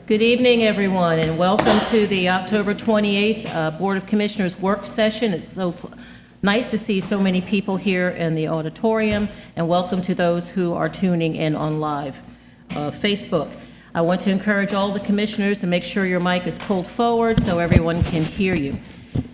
Good evening, everyone, and welcome to the October 28th Board of Commissioners work session. It's so nice to see so many people here in the auditorium, and welcome to those who are tuning in on live Facebook. I want to encourage all the commissioners to make sure your mic is pulled forward so everyone can hear you.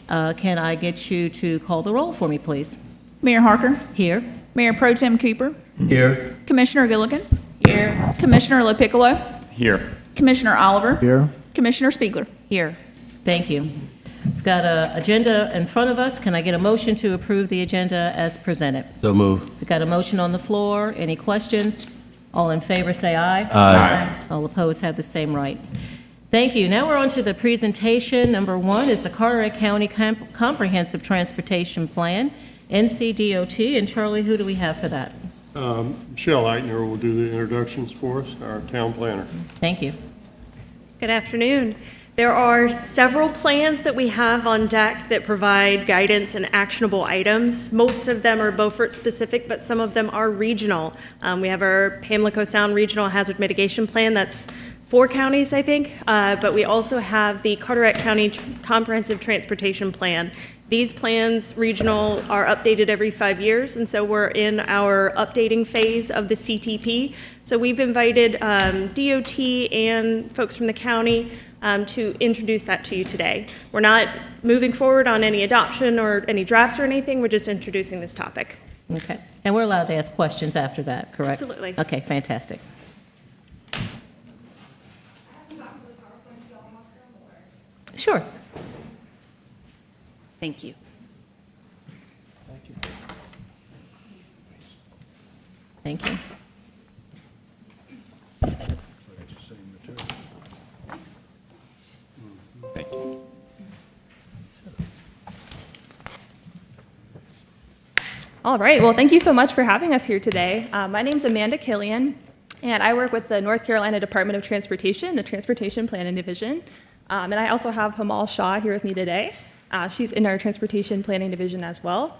Can I get you to call the roll for me, please? Mayor Harker. Here. Mayor Pro Tem Cooper. Here. Commissioner Gilligan. Here. Commissioner LaPiccolo. Here. Commissioner Oliver. Here. Commissioner Spiegler. Here. Thank you. We've got an agenda in front of us. Can I get a motion to approve the agenda as presented? So move. We've got a motion on the floor. Any questions? All in favor say aye. Aye. All opposed have the same right. Thank you. Now we're on to the presentation. Number one is the Carteret County Comprehensive Transportation Plan, NCDOT. And Charlie, who do we have for that? Michelle Eitner will do the introductions for us, our town planner. Thank you. Good afternoon. There are several plans that we have on deck that provide guidance and actionable items. Most of them are Beaufort specific, but some of them are regional. We have our Pamlico Sound Regional Hazard Mitigation Plan. That's 4 counties, I think, but we also have the Carteret County Comprehensive Transportation Plan. These plans, regional, are updated every 5 years, and so we're in our updating phase of the CTP. So we've invited DOT and folks from the county to introduce that to you today. We're not moving forward on any adoption or any drafts or anything, we're just introducing this topic. Okay. And we're allowed to ask questions after that, correct? Absolutely. Okay, fantastic. Sure. Thank you. Thank you. Thank you. All right. Well, thank you so much for having us here today. My name is Amanda Killian, and I work with the North Carolina Department of Transportation, the Transportation Planning Division. And I also have Hamal Shah here with me today. She's in our Transportation Planning Division as well.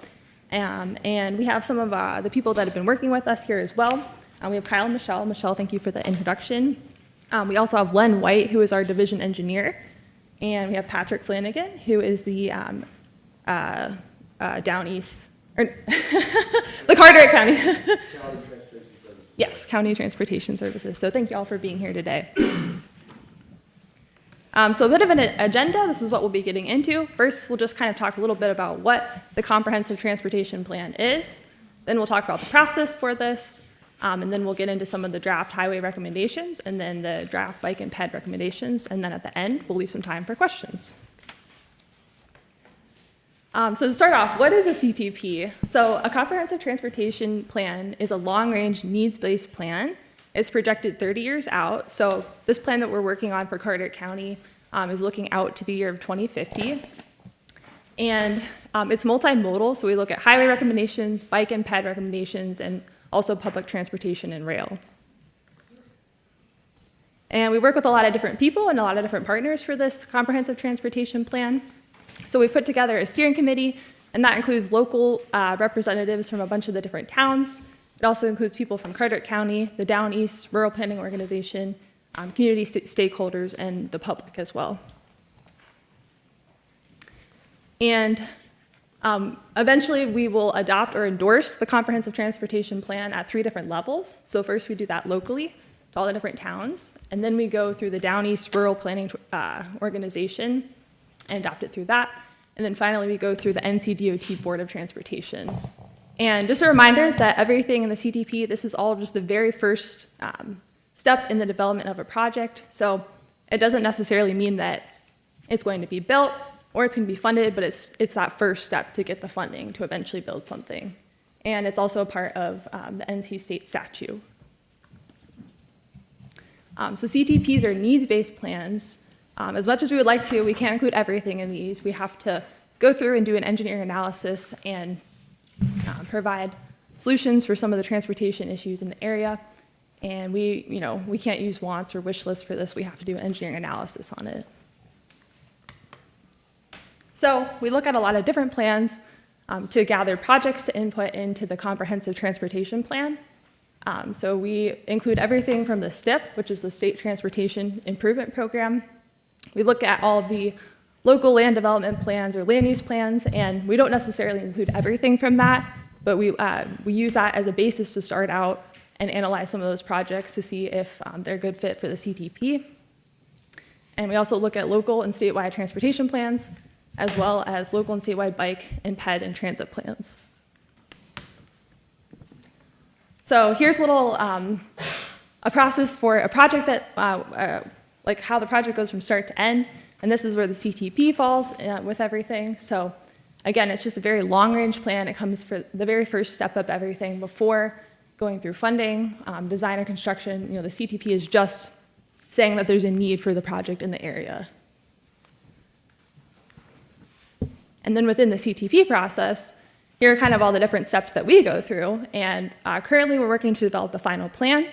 And we have some of the people that have been working with us here as well. We have Kyle and Michelle. Michelle, thank you for the introduction. We also have Len White, who is our division engineer. And we have Patrick Flanagan, who is the Down East, or the Carteret County. County Transportation Services. Yes, County Transportation Services. So thank you all for being here today. So a bit of an agenda, this is what we'll be getting into. First, we'll just kind of talk a little bit about what the Comprehensive Transportation Plan is. Then we'll talk about the process for this, and then we'll get into some of the draft highway recommendations, and then the draft bike and ped recommendations, and then at the end, we'll leave some time for questions. So to start off, what is a CTP? So a Comprehensive Transportation Plan is a long-range needs-based plan. It's projected 30 years out. So this plan that we're working on for Carteret County is looking out to the year of 2050. And it's multimodal, so we look at highway recommendations, bike and ped recommendations, and also public transportation and rail. And we work with a lot of different people and a lot of different partners for this comprehensive transportation plan. So we've put together a steering committee, and that includes local representatives from a bunch of the different towns. It also includes people from Carteret County, the Down East Rural Planning Organization, community stakeholders, and the public as well. And eventually we will adopt or endorse the Comprehensive Transportation Plan at 3 different levels. So first we do that locally to all the different towns, and then we go through the Down East Rural Planning Organization and adopt it through that. And then finally we go through the NCDOT Board of Transportation. And just a reminder that everything in the CTP, this is all just the very first step in the development of a project. So it doesn't necessarily mean that it's going to be built or it's going to be funded, but it's that first step to get the funding to eventually build something. And it's also a part of the NC state statute. So CTPs are needs-based plans. As much as we would like to, we can't include everything in these. We have to go through and do an engineering analysis and provide solutions for some of the transportation issues in the area. And we can't use wants or wish lists for this. We have to do an engineering analysis on it. So we look at a lot of different plans to gather projects to input into the comprehensive transportation plan. So we include everything from the STIP, which is the State Transportation Improvement Program. We look at all of the local land development plans or land use plans, and we don't necessarily include everything from that, but we use that as a basis to start out and analyze some of those projects to see if they're a good fit for the CTP. And we also look at local and statewide transportation plans, as well as local and statewide bike and ped and transit plans. So here's a little a process for a project that, like how the project goes from start to end. And this is where the CTP falls with everything. So again, it's just a very long-range plan. It comes for the very first step of everything before going through funding, design or construction. The CTP is just saying that there's a need for the project in the area. And then within the CTP process, here are kind of all the different steps that we go through. And currently we're working to develop the final plan.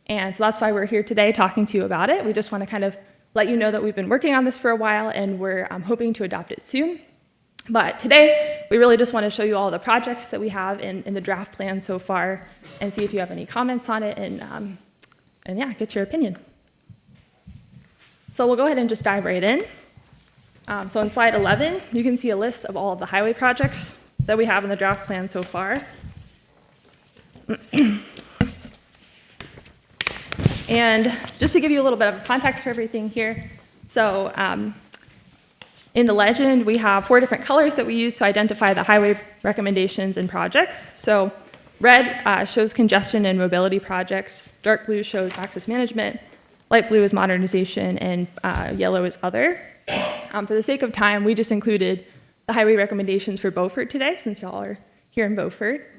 And so that's why we're here today talking to you about it. We just want to kind of let you know that we've been working on this for a while and we're hoping to adopt it soon. But today, we really just want to show you all the projects that we have in the draft plan so far and see if you have any comments on it and yeah, get your opinion. So we'll go ahead and just dive right in. So on slide 11, you can see a list of all of the highway projects that we have in the draft plan so far. And just to give you a little bit of context for everything here, so in the legend, we have 4 different colors that we use to identify the highway recommendations and projects. So red shows congestion and mobility projects, dark blue shows access management, light blue is modernization, and yellow is other. For the sake of time, we just included the highway recommendations for Beaufort today, since y'all are here in Beaufort.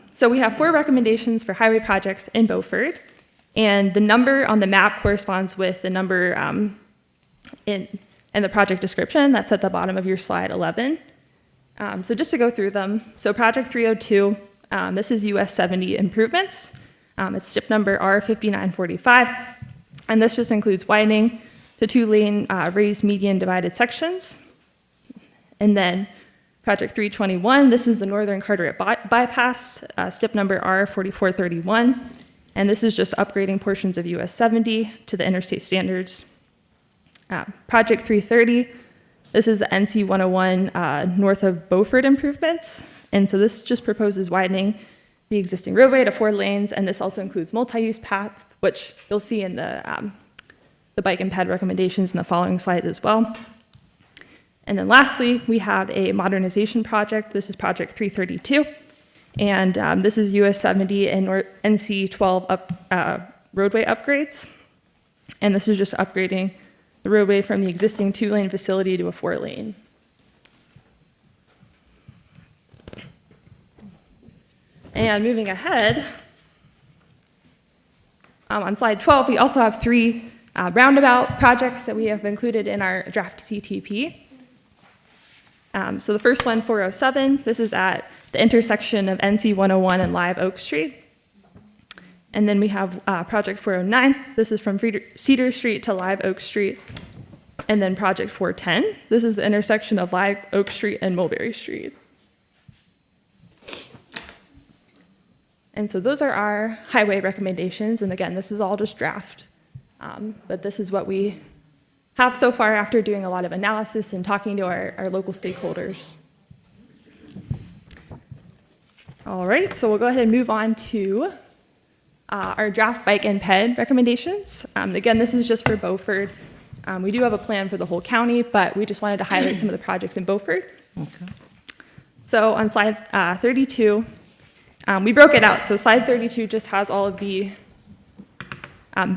So we have 4 recommendations for highway projects in Beaufort, and the number on the map corresponds with the number in the project description that's at the bottom of your slide 11. So just to go through them, so project 302, this is US 70 improvements. It's STIP number R5945, and this just includes widening to 2-lane raised median divided sections. And then project 321, this is the Northern Carteret bypass, STIP number R4431, and this is just upgrading portions of US 70 to the interstate standards. Project 330, this is the NC 101 north of Beaufort improvements, and so this just proposes widening the existing roadway to 4 lanes, and this also includes multi-use paths, which you'll see in the bike and ped recommendations in the following slides as well. And then lastly, we have a modernization project. This is project 332, and this is US 70 and NC 12 roadway upgrades, and this is just upgrading the roadway from the existing 2-lane facility to a 4-lane. And moving ahead, on slide 12, we also have 3 roundabout projects that we have included in our draft CTP. So the first one, 407, this is at the intersection of NC 101 and Live Oak Street. And then we have project 409, this is from Cedar Street to Live Oak Street. And then project 410, this is the intersection of Live Oak Street and Mulberry Street. And so those are our highway recommendations. And again, this is all just draft. But this is what we have so far after doing a lot of analysis and talking to our local stakeholders. All right, so we'll go ahead and move on to our draft bike and ped recommendations. Again, this is just for Beaufort. We do have a plan for the whole county, but we just wanted to highlight some of the projects in Beaufort. Okay. So on slide 32, we broke it out. So slide 32 just has all of the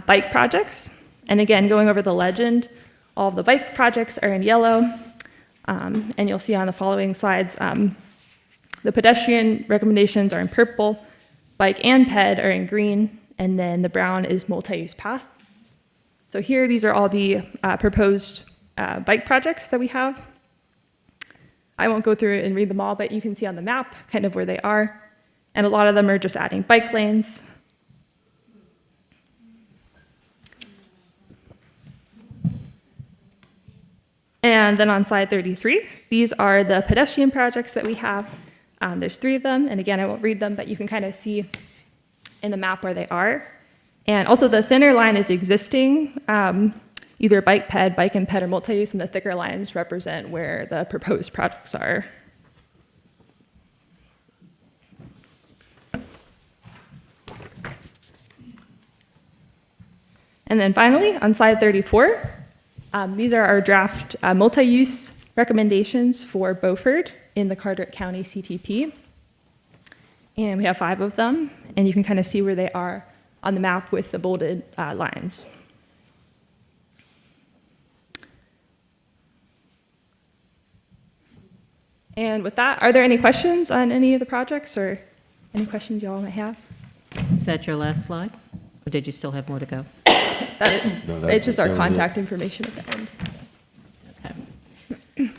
bike projects. And again, going over the legend, all of the bike projects are in yellow. And you'll see on the following slides, the pedestrian recommendations are in purple, bike and ped are in green, and then the brown is multi-use path. So here, these are all the proposed bike projects that we have. I won't go through and read them all, but you can see on the map kind of where they are. And a lot of them are just adding bike lanes. And then on slide 33, these are the pedestrian projects that we have. There's 3 of them, and again, I won't read them, but you can kind of see in the map where they are. And also the thinner line is existing, either bike ped, bike and ped, or multi-use, and the thicker lines represent where the proposed projects are. And then finally, on slide 34, these are our draft multi-use recommendations for Beaufort in the Carteret County CTP. And we have 5 of them, and you can kind of see where they are on the map with the bolded lines. And with that, are there any questions on any of the projects or any questions y'all might have? Is that your last slide? Or did you still have more to go? It's just our contact information at the end. Okay.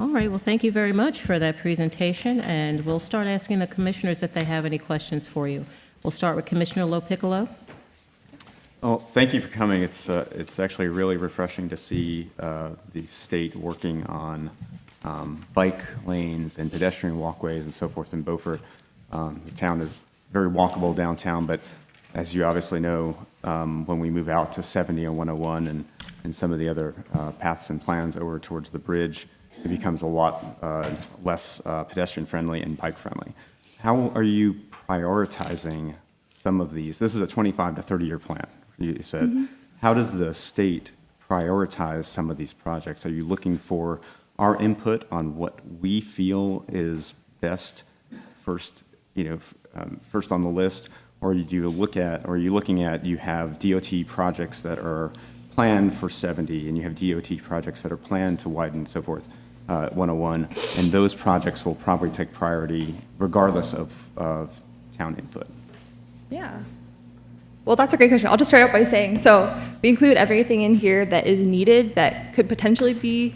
All right, well, thank you very much for that presentation, and we'll start asking the commissioners if they have any questions for you. We'll start with Commissioner Lopiccolo. Oh, thank you for coming. It's actually really refreshing to see the state working on bike lanes and pedestrian walkways and so forth in Beaufort. The town is very walkable downtown, but as you obviously know, when we move out to 70 and 101 and some of the other paths and plans over towards the bridge, it becomes a lot less pedestrian-friendly and bike-friendly. How are you prioritizing some of these? This is a 25 to 30-year plan, you said. Mm-hmm. How does the state prioritize some of these projects? Are you looking for our input on what we feel is best first, first on the list, or are you looking at you have DOT projects that are planned for 70, and you have DOT projects that are planned to widen and so forth, 101, and those projects will probably take priority regardless of town input? Yeah. Well, that's a great question. I'll just start out by saying, so we include everything in here that is needed that could potentially be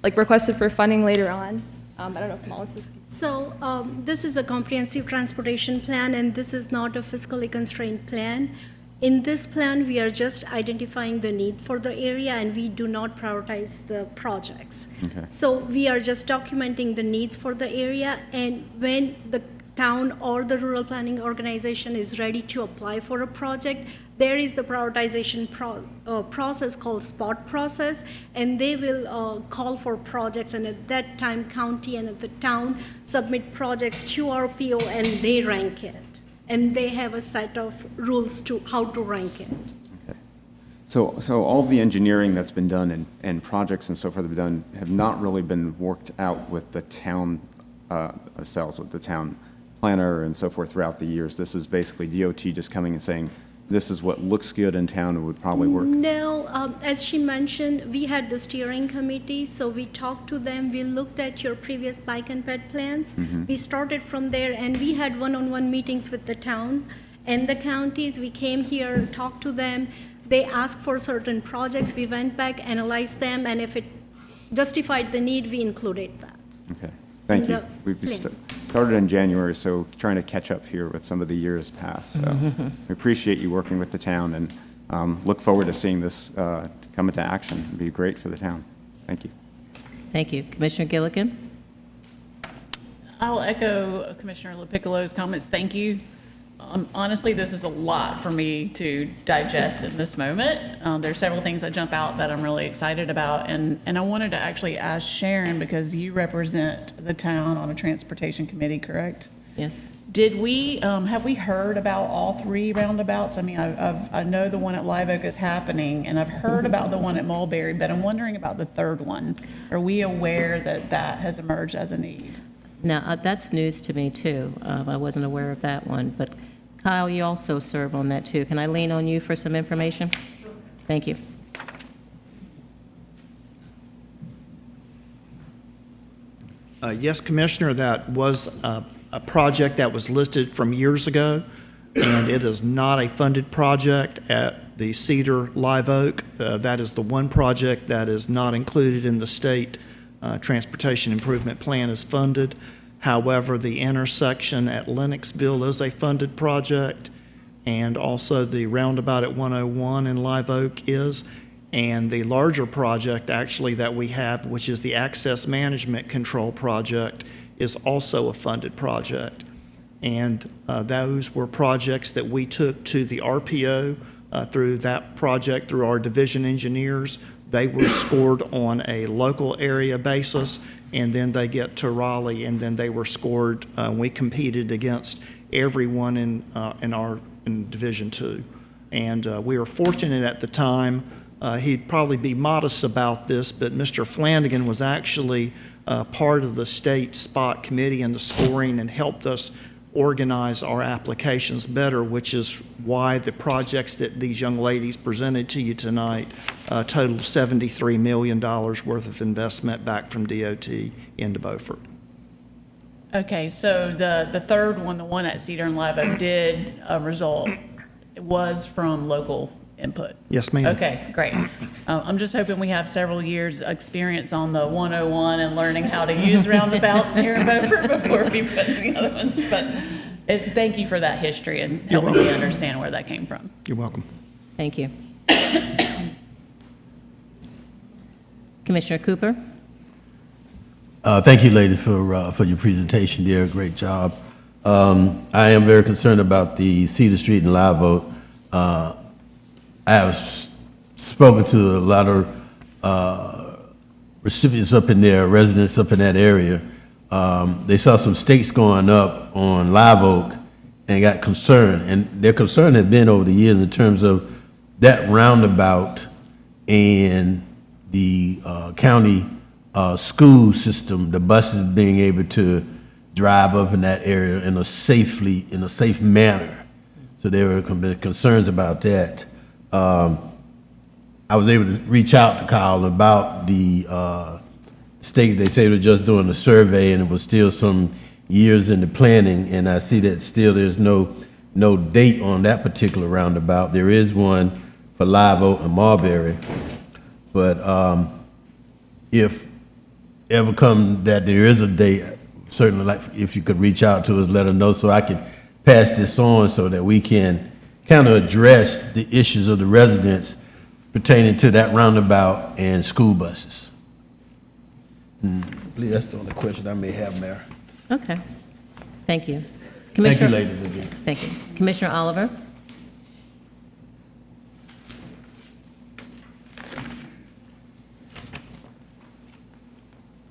requested for funding later on. I don't know if Melissa is. So this is a comprehensive transportation plan, and this is not a fiscally constrained plan. In this plan, we are just identifying the need for the area, and we do not prioritize the projects. Okay. So we are just documenting the needs for the area, and when the town or the rural planning organization is ready to apply for a project, there is the prioritization process called spot process, and they will call for projects, and at that time, county and the town submit projects to RPO, and they rank it. And they have a set of rules to how to rank it. Okay. So all the engineering that's been done and projects and so forth have been done have not really been worked out with the town ourselves, with the town planner and so forth throughout the years. This is basically DOT just coming and saying, this is what looks good in town and would probably work. No, as she mentioned, we had the steering committee, so we talked to them. We looked at your previous bike and ped plans. Mm-hmm. We started from there, and we had one-on-one meetings with the town and the counties. We came here, talked to them. They asked for certain projects. We went back, analyzed them, and if it justified the need, we included that. Okay, thank you. We've started in January, so trying to catch up here with some of the years past. So we appreciate you working with the town and look forward to seeing this come into action. It'd be great for the town. Thank you. Thank you. Commissioner Gilligan? I'll echo Commissioner Lopiccolo's comments. Thank you. Honestly, this is a lot for me to digest in this moment. There's several things that jump out that I'm really excited about, and I wanted to actually ask Sharon, because you represent the town on a transportation committee, correct? Yes. Did we, have we heard about all 3 roundabouts? I mean, I know the one at Live Oak is happening, and I've heard about the one at Mulberry, but I'm wondering about the 3rd one. Are we aware that that has emerged as a need? Now, that's news to me, too. I wasn't aware of that one, but Kyle, you also serve on that, too. Can I lean on you for some information? Sure. Thank you. Yes, Commissioner, that was a project that was listed from years ago, and it is not a funded project at the Cedar Live Oak. That is the one project that is not included in the state Transportation Improvement Plan is funded. However, the intersection at Lennoxville is a funded project, and also the roundabout at 101 in Live Oak is. And the larger project actually that we have, which is the Access Management Control Project, is also a funded project. And those were projects that we took to the RPO through that project, through our division engineers. They were scored on a local area basis, and then they get to Raleigh, and then they were scored. We competed against everyone in Division Two, and we were fortunate at the time. He'd probably be modest about this, but Mr. Flanagan was actually part of the state spot committee and the scoring, and helped us organize our applications better, which is why the projects that these young ladies presented to you tonight total $73 million worth of investment back from DOT into Beaufort. Okay, so the third one, the one at Cedar and Live Oak, did result, was from local input? Yes, ma'am. Okay, great. I'm just hoping we have several years' experience on the 101 and learning how to use roundabouts here in Beaufort before we put in the other ones. But thank you for that history and helping me understand where that came from. You're welcome. Thank you. Commissioner Cooper? Thank you, ladies, for your presentation there. Great job. I am very concerned about the Cedar Street and Live Oak. I have spoken to a lot of recipients up in there, residents up in that area. They saw some stakes going up on Live Oak and got concerned. And their concern has been over the years in terms of that roundabout and the county school system, the buses being able to drive up in that area in a safe manner. So there were concerns about that. I was able to reach out to Kyle about the state. They say they're just doing a survey, and it was still some years in the planning, and I see that still there's no date on that particular roundabout. There is one for Live Oak and Marbury, but if ever come that there is a date, certainly like if you could reach out to us, let us know so I can pass this on so that we can kind of address the issues of the residents pertaining to that roundabout and school buses. I believe that's the only question I may have, Mayor. Okay. Thank you. Thank you, Commissioner- ladies, again. Thank you. Commissioner Oliver?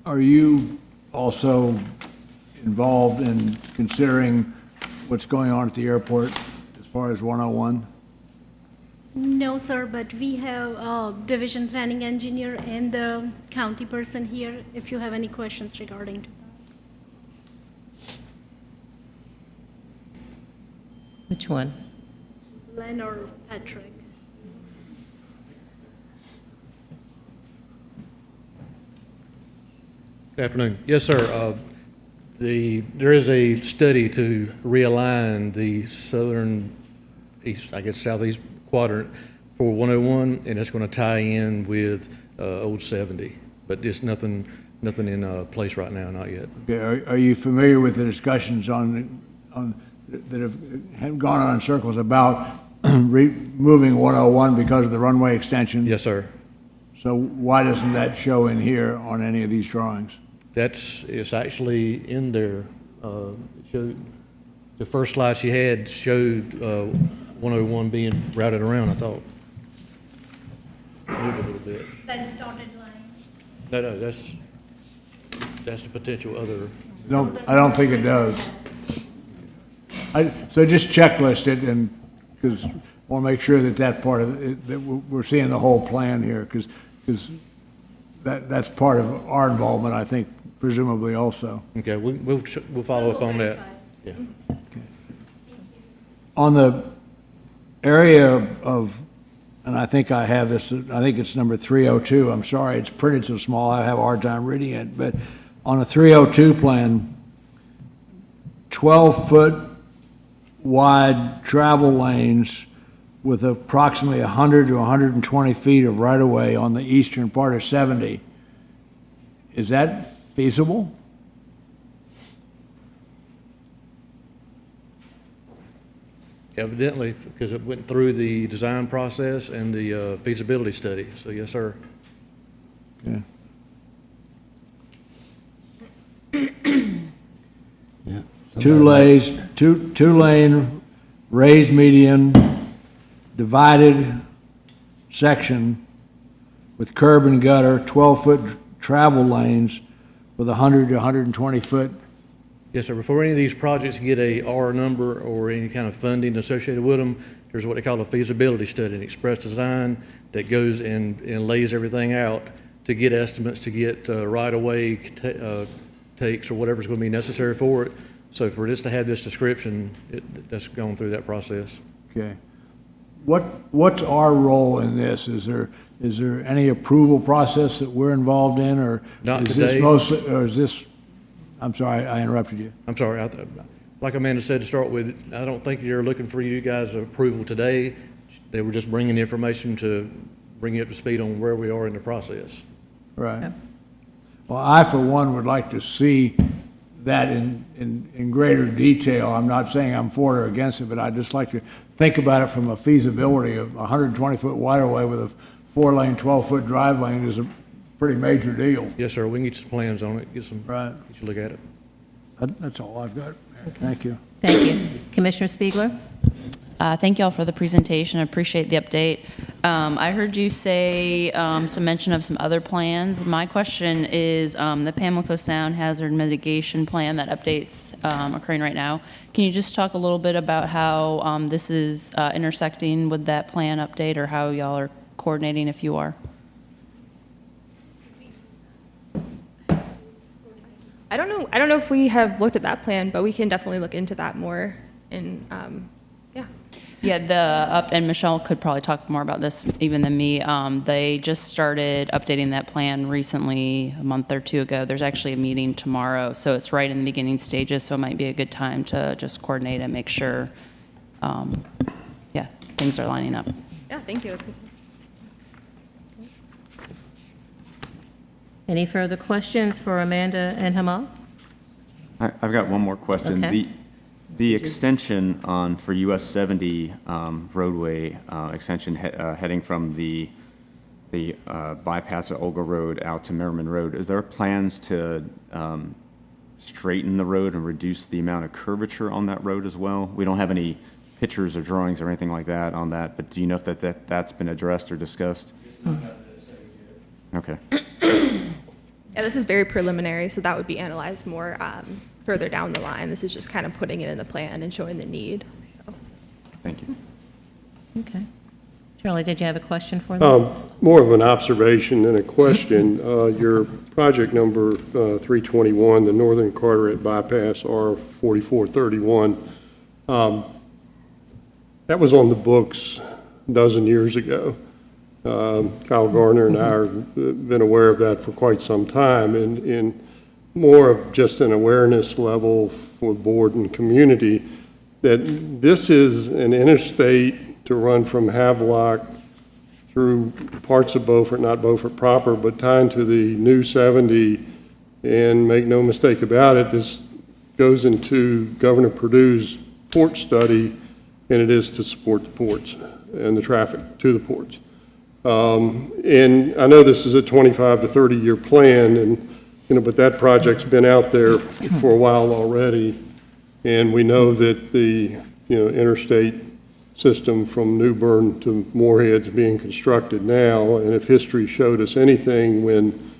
Are you also involved in considering what's going on at the airport as far as 101? No, sir, but we have a division planning engineer and the county person here, if you have any questions regarding to that. Which one? Len or Patrick? Good afternoon. Yes, sir. There is a study to realign the southern east, I guess southeast quadrant for 101, and it's going to tie in with Old 70, but there's nothing in place right now, not yet. Okay, are you familiar with the discussions that have gone on in circles about removing 101 because of the runway extension? Yes, sir. So why doesn't that show in here on any of these drawings? It's actually in there. It showed, the first slide she had showed 101 being routed around, I thought. Move a little bit. That dotted line. No, that's the potential other. I don't think it does. So just checklist it, and, because I want to make sure that part of it, that we're seeing the whole plan here, because that's part of our involvement, I think, presumably also. Okay, we'll follow up on that. Yeah. Okay. On the area of, and I think I have this, I think it's number 302, I'm sorry, it's printed so small, I have a hard time reading it, but on a 302 plan, 12-foot wide travel lanes with approximately 100 to 120 feet of right-of-way on the eastern part of 70. Is that feasible? Evidently, because it went through the design process and the feasibility study, so yes, sir. Okay. Yeah. Two lanes, two-lane, raised median, divided section with curb and gutter, 12-foot travel lanes with 100 to 120-foot. Yes, sir. Before any of these projects get a R number or any kind of funding associated with them, there's what they call a feasibility study, an express design that goes and lays everything out to get estimates, to get right-of-way takes or whatever's going to be necessary for it. So for this to have this description, that's gone through that process. Okay. What's our role in this? Is there any approval process that we're involved in, or Not is this today. mostly, or is this, I'm sorry, I interrupted you. I'm sorry. Like Amanda said to start with, I don't think they're looking for you guys' approval today. They were just bringing the information to bring you up to speed on where we are in the process. Right. Well, I, for one, would like to see that in greater detail. I'm not saying I'm for it or against it, but I'd just like to think about it from a feasibility of 120-foot right-of-way with a 4-lane, 12-foot drive lane is a pretty major deal. Yes, sir. We can get some plans on it, get you a look at it. That's all I've got. Thank you. Thank you. Commissioner Spiegler? Thank you all for the presentation. I appreciate the update. I heard you say some mention of some other plans. My question is the Pamlico Sound Hazard Mitigation Plan, that update's occurring right now. Can you just talk a little bit about how this is intersecting with that plan update, or how y'all are coordinating if you are? I don't know if we have looked at that plan, but we can definitely look into that more. And yeah. Yeah, and Michelle could probably talk more about this even than me. They just started updating that plan recently, a month or two ago. There's actually a meeting tomorrow, so it's right in the beginning stages, so it might be a good time to just coordinate and make sure, things are lining up. Yeah, thank you. That's good. Any further questions for Amanda and Hamal? I've got one more question. Okay. The extension for US 70 roadway extension heading from the bypass of Olga Road out to Merriman Road, is there plans to straighten the road and reduce the amount of curvature on that road as well? We don't have any pictures or drawings or anything like that on that, but do you know if that's been addressed or discussed? Okay. Yeah, this is very preliminary, so that would be analyzed more further down the line. This is just kind of putting it in the plan and showing the need. So. Thank you. Okay. Charlie, did you have a question for them? More of an observation than a question. Your project number 321, the Northern Carteret Bypass, R4431, that was on the books a dozen years ago. Kyle Garner and I have been aware of that for quite some time, and more of just an awareness level for board and community that this is an interstate to run from Havelock through parts of Beaufort, not Beaufort proper, but tying to the new 70, and make no mistake about it, this goes into Governor Perdue's port study, and it is to support the ports and the traffic to the ports. And I know this is a 25 to 30-year plan, and but that project's been out there for a while already, and we know that the interstate system from New Bern to Moorhead's being constructed now. And if history showed us anything, when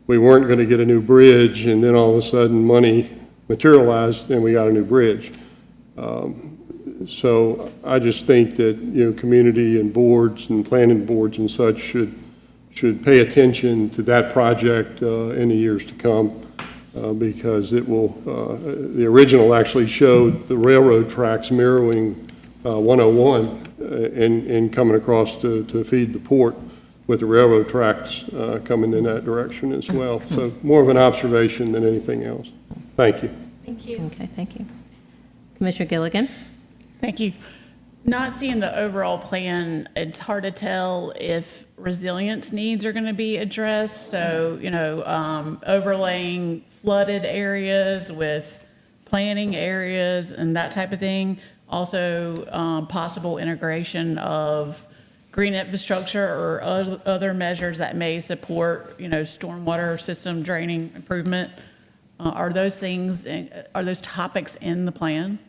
we weren't going to get a new bridge, and then all of a sudden money materialized and we got a new bridge. So I just think that community and boards and planning boards and such should pay attention to that project in the years to come, because it will. The original actually showed the railroad tracks mirroring 101 and coming across to feed the port, with the railroad tracks coming in that direction as well. So more of an observation than anything else. Thank you. Thank you. Okay, thank you. Commissioner Gilligan? Thank you. Not seeing the overall plan, it's hard to tell if resilience needs are going to be addressed. So, overlaying flooded areas with planning areas and that type of thing. Also, possible integration of green infrastructure or other measures that may support, stormwater system draining improvement. Are those topics in the plan?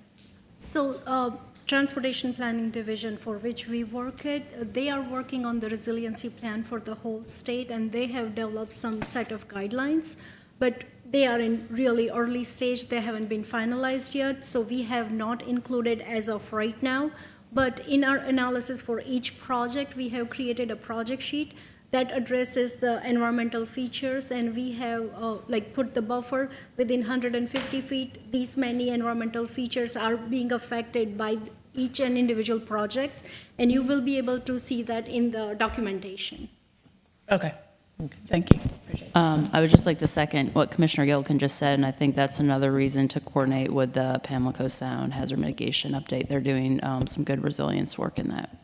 So, Transportation Planning Division, for which we work at, they are working on the resiliency plan for the whole state, and they have developed some set of guidelines, but they are in really early stage. They haven't been finalized yet, so we have not included as of right now. But in our analysis for each project, we have created a project sheet that addresses the environmental features, and we have put the buffer within 150 feet. These many environmental features are being affected by each and individual projects, and you will be able to see that in the documentation. Okay. Thank you. Appreciate it. I would just like to second what Commissioner Gillikin just said, and I think that's another reason to coordinate with the Pamlico Sound Hazard Mitigation Update. They're doing some good resilience work in that.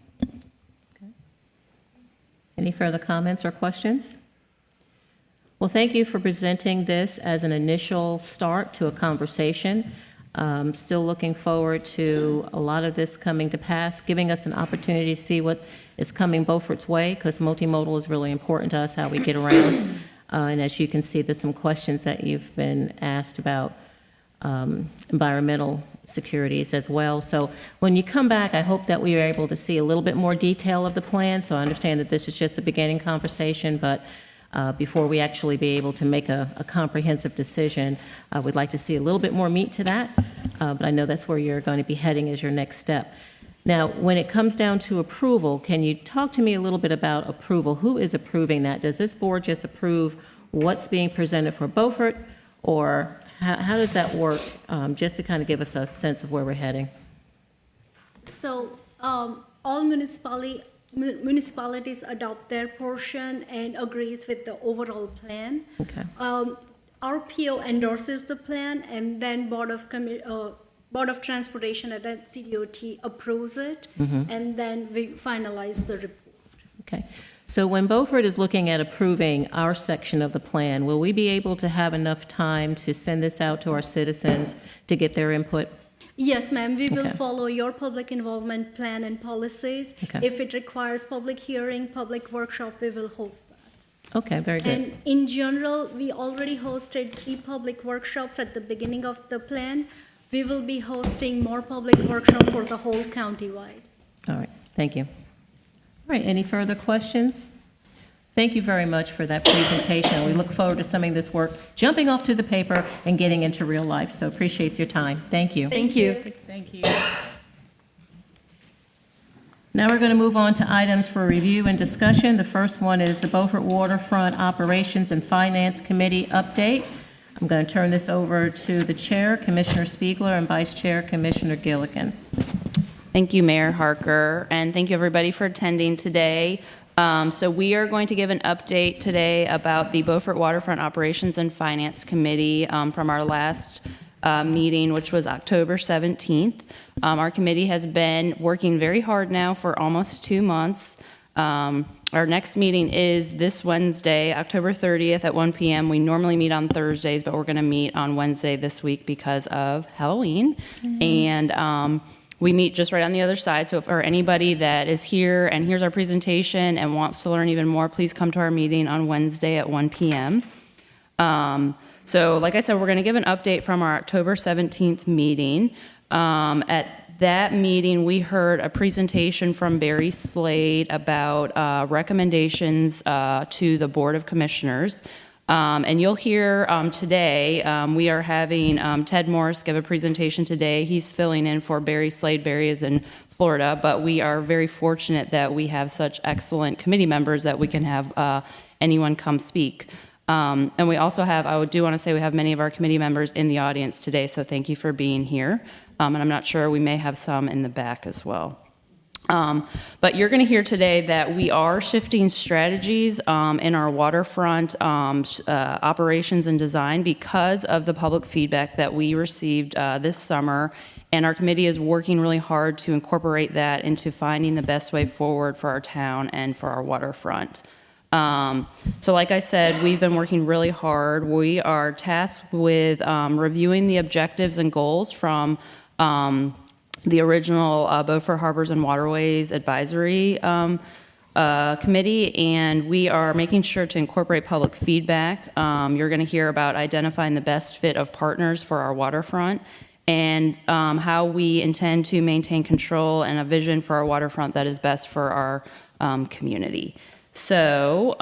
Any further comments or questions? Well, thank you for presenting this as an initial start to a conversation. Still looking forward to a lot of this coming to pass, giving us an opportunity to see what is coming Beaufort's way, because multimodal is really important to us, how we get around. And as you can see, there's some questions that you've been asked about environmental securities as well. So when you come back, I hope that we are able to see a little bit more detail of the plan. So I understand that this is just a beginning conversation, but before we actually be able to make a comprehensive decision, we'd like to see a little bit more meat to that. But I know that's where you're going to be heading as your next step. Now, when it comes down to approval, can you talk to me a little bit about approval? Who is approving that? Does this board just approve what's being presented for Beaufort, or how does that work, just to kind of give us a sense of where we're heading? So all municipalities adopt their portion and agrees with the overall plan. Okay. Our PO endorses the plan, and then Board of Transportation at CDOT approves it, and then we finalize the report. Okay. So when Beaufort is looking at approving our section of the plan, will we be able to have enough time to send this out to our citizens to get their input? Yes, ma'am. We will Okay. follow your public involvement plan and policies. Okay. If it requires public hearing, public workshop, we will host that. Okay, very good. And in general, we already hosted 3 public workshops at the beginning of the plan. We will be hosting more public workshops for the whole county-wide. All right, thank you. All right, any further questions? Thank you very much for that presentation. We look forward to some of this work jumping off to the paper and getting into real life, so appreciate your time. Thank you. Thank you. Thank you. Now we're going to move on to items for review and discussion. The first one is the Beaufort Waterfront Operations and Finance Committee update. I'm going to turn this over to the Chair, Commissioner Spiegler, and Vice Chair, Commissioner Gillikin. Thank you, Mayor Harker, and thank you, everybody, for attending today. So we are going to give an update today about the Beaufort Waterfront Operations and Finance Committee from our last meeting, which was October 17th. Our committee has been working very hard now for almost 2 months. Our next meeting is this Wednesday, October 30th at 1 p.m. We normally meet on Thursdays, but we're going to meet on Wednesday this week because of Halloween. And we meet just right on the other side. So for anybody that is here and hears our presentation and wants to learn even more, please come to our meeting on Wednesday at 1 p.m. So like I said, we're going to give an update from our October 17th meeting. At that meeting, we heard a presentation from Barry Slade about recommendations to the Board of Commissioners. And you'll hear today, we are having Ted Morris give a presentation today. He's filling in for Barry Slade. Barry is in Florida, but we are very fortunate that we have such excellent committee members that we can have anyone come speak. And we also have, I do want to say we have many of our committee members in the audience today, so thank you for being here. And I'm not sure, we may have some in the back as well. But you're going to hear today that we are shifting strategies in our waterfront operations and design because of the public feedback that we received this summer. And our committee is working really hard to incorporate that into finding the best way forward for our town and for our waterfront. So like I said, we've been working really hard. We are tasked with reviewing the objectives and goals from the original Beaufort Harbors and Waterways Advisory Committee, and we are making sure to incorporate public feedback. You're going to hear about identifying the best fit of partners for our waterfront and how we intend to maintain control and a vision for our waterfront that is best for our community. So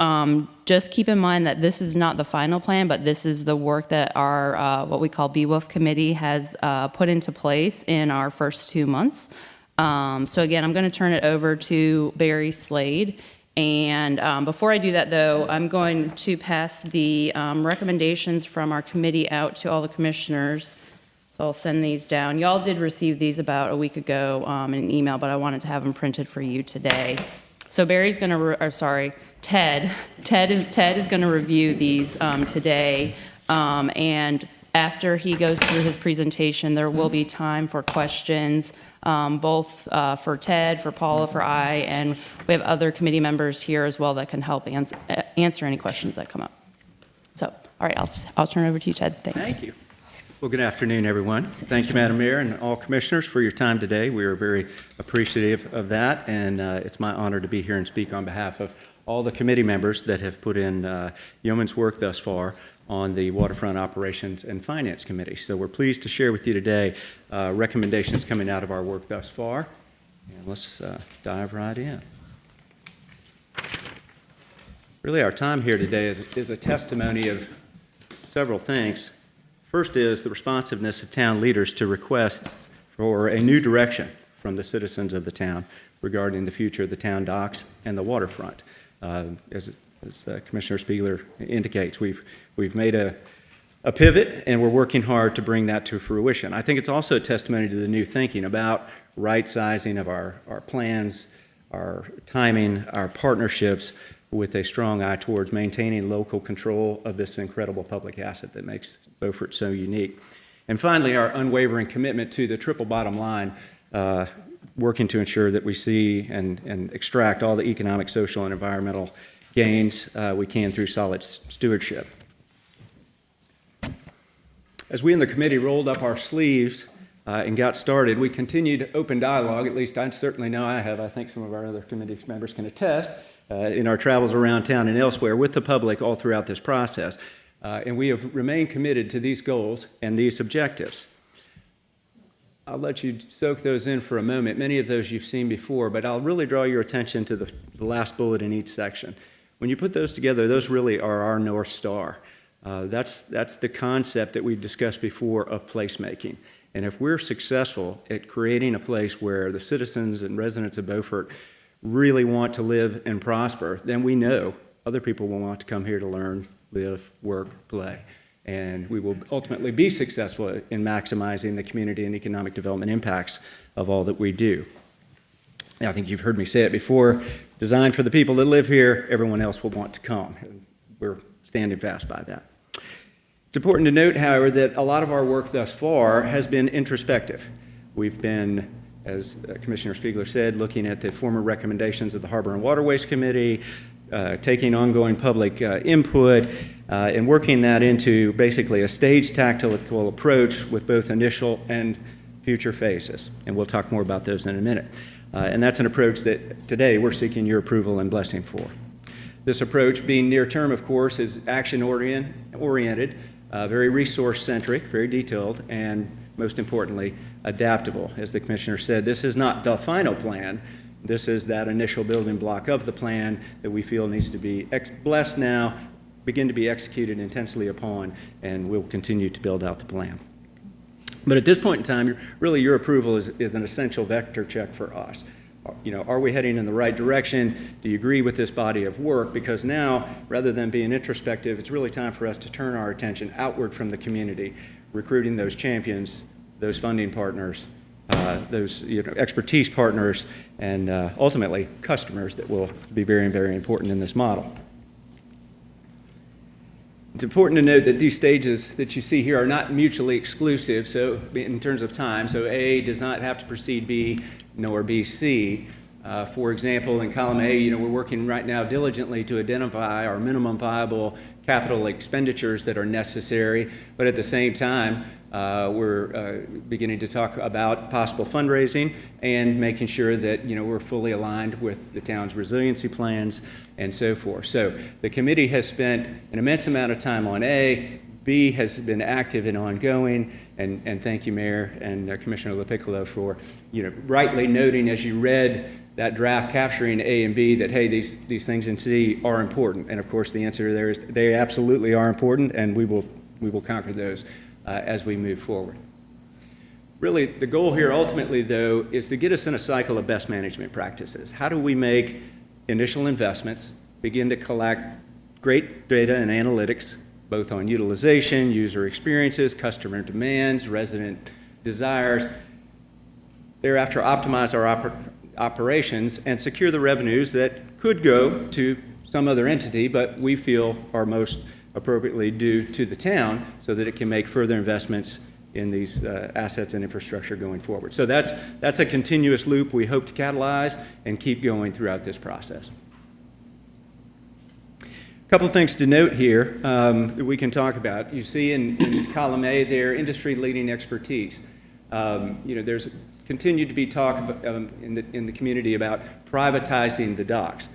just keep in mind that this is not the final plan, but this is the work that our, what we call BWOF committee has put into place in our first 2 months. So again, I'm going to turn it over to Barry Slade. And before I do that, though, I'm going to pass the recommendations from our committee out to all the commissioners. So I'll send these down. Y'all did receive these about a week ago in an email, but I wanted to have them printed for you today. So Barry's going to, Ted is going to review these today. And after he goes through his presentation, there will be time for questions, both for Ted, for Paula, for I, and we have other committee members here as well that can help answer any questions that come up. So, all right, I'll turn it over to you, Ted. Thanks. Thank you. Well, good afternoon, everyone. Thank you, Madam Mayor, and all commissioners for your time today. We are very appreciative of that, and it's my honor to be here and speak on behalf of all the committee members that have put in yeoman's work thus far on the Waterfront Operations and Finance Committee. So we're pleased to share with you today recommendations coming out of our work thus far. And let's dive right in. Really, our time here today is a testimony of several things. First is the responsiveness of town leaders to requests for a new direction from the citizens of the town regarding the future of the town docks and the waterfront. As Commissioner Spiegler indicates, we've made a pivot, and we're working hard to bring that to fruition. I think it's also a testimony to the new thinking about right-sizing of our plans, our timing, our partnerships, with a strong eye towards maintaining local control of this incredible public asset that makes Beaufort so unique. And finally, our unwavering commitment to the triple bottom line, working to ensure that we see and extract all the economic, social, and environmental gains we can through solid stewardship. As we in the committee rolled up our sleeves and got started, we continued open dialogue, at least I certainly know I have, I think some of our other committee members can attest, in our travels around town and elsewhere with the public all throughout this process. And we have remained committed to these goals and these objectives. I'll let you soak those in for a moment. Many of those you've seen before, but I'll really draw your attention to the last bullet in each section. When you put those together, those really are our North Star. That's the concept that we've discussed before of placemaking. And if we're successful at creating a place where the citizens and residents of Beaufort really want to live and prosper, then we know other people will want to come here to learn, live, work, play. And we will ultimately be successful in maximizing the community and economic development impacts of all that we do. I think you've heard me say it before, designed for the people that live here, everyone else will want to come. We're standing fast by that. It's important to note, however, that a lot of our work thus far has been introspective. We've been, as Commissioner Spiegler said, looking at the former recommendations of the Harbor and Waterways Committee, taking ongoing public input, and working that into basically a staged tactical approach with both initial and future phases. And we'll talk more about those in a minute. And that's an approach that today we're seeking your approval and blessing for. This approach, being near term, of course, is action-oriented, very resource-centric, very detailed, and most importantly, adaptable. As the Commissioner said, this is not the final plan. This is that initial building block of the plan that we feel needs to be blessed now, begin to be executed intensely upon, and we'll continue to build out the plan. But at this point in time, really your approval is an essential vector check for us. You know, are we heading in the right direction? Do you agree with this body of work? Because now, rather than being introspective, it's really time for us to turn our attention outward from the community, recruiting those champions, those funding partners, those expertise partners, and ultimately customers that will be very, very important in this model. It's important to note that these stages that you see here are not mutually exclusive, so in terms of time. So A does not have to precede B, nor B, C. For example, in column A, we're working right now diligently to identify our minimum viable capital expenditures that are necessary, but at the same time, we're beginning to talk about possible fundraising and making sure that we're fully aligned with the town's resiliency plans and so forth. So the committee has spent an immense amount of time on A, B has been active and ongoing, and thank you, Mayor and Commissioner LaPiccolo, for rightly noting as you read that draft capturing A and B that, hey, these things in C are important. And of course, the answer there is they absolutely are important, and we will conquer those as we move forward. Really, the goal here ultimately, though, is to get us in a cycle of best management practices. How do we make initial investments, begin to collect great data and analytics, both on utilization, user experiences, customer demands, resident desires, thereafter optimize our operations and secure the revenues that could go to some other entity, but we feel are most appropriately due to the town so that it can make further investments in these assets and infrastructure going forward. So that's a continuous loop we hope to catalyze and keep going throughout this process. A couple of things to note here that we can talk about. You see in column A there, industry-leading expertise. There's continued to be talk in the community about privatizing the docks.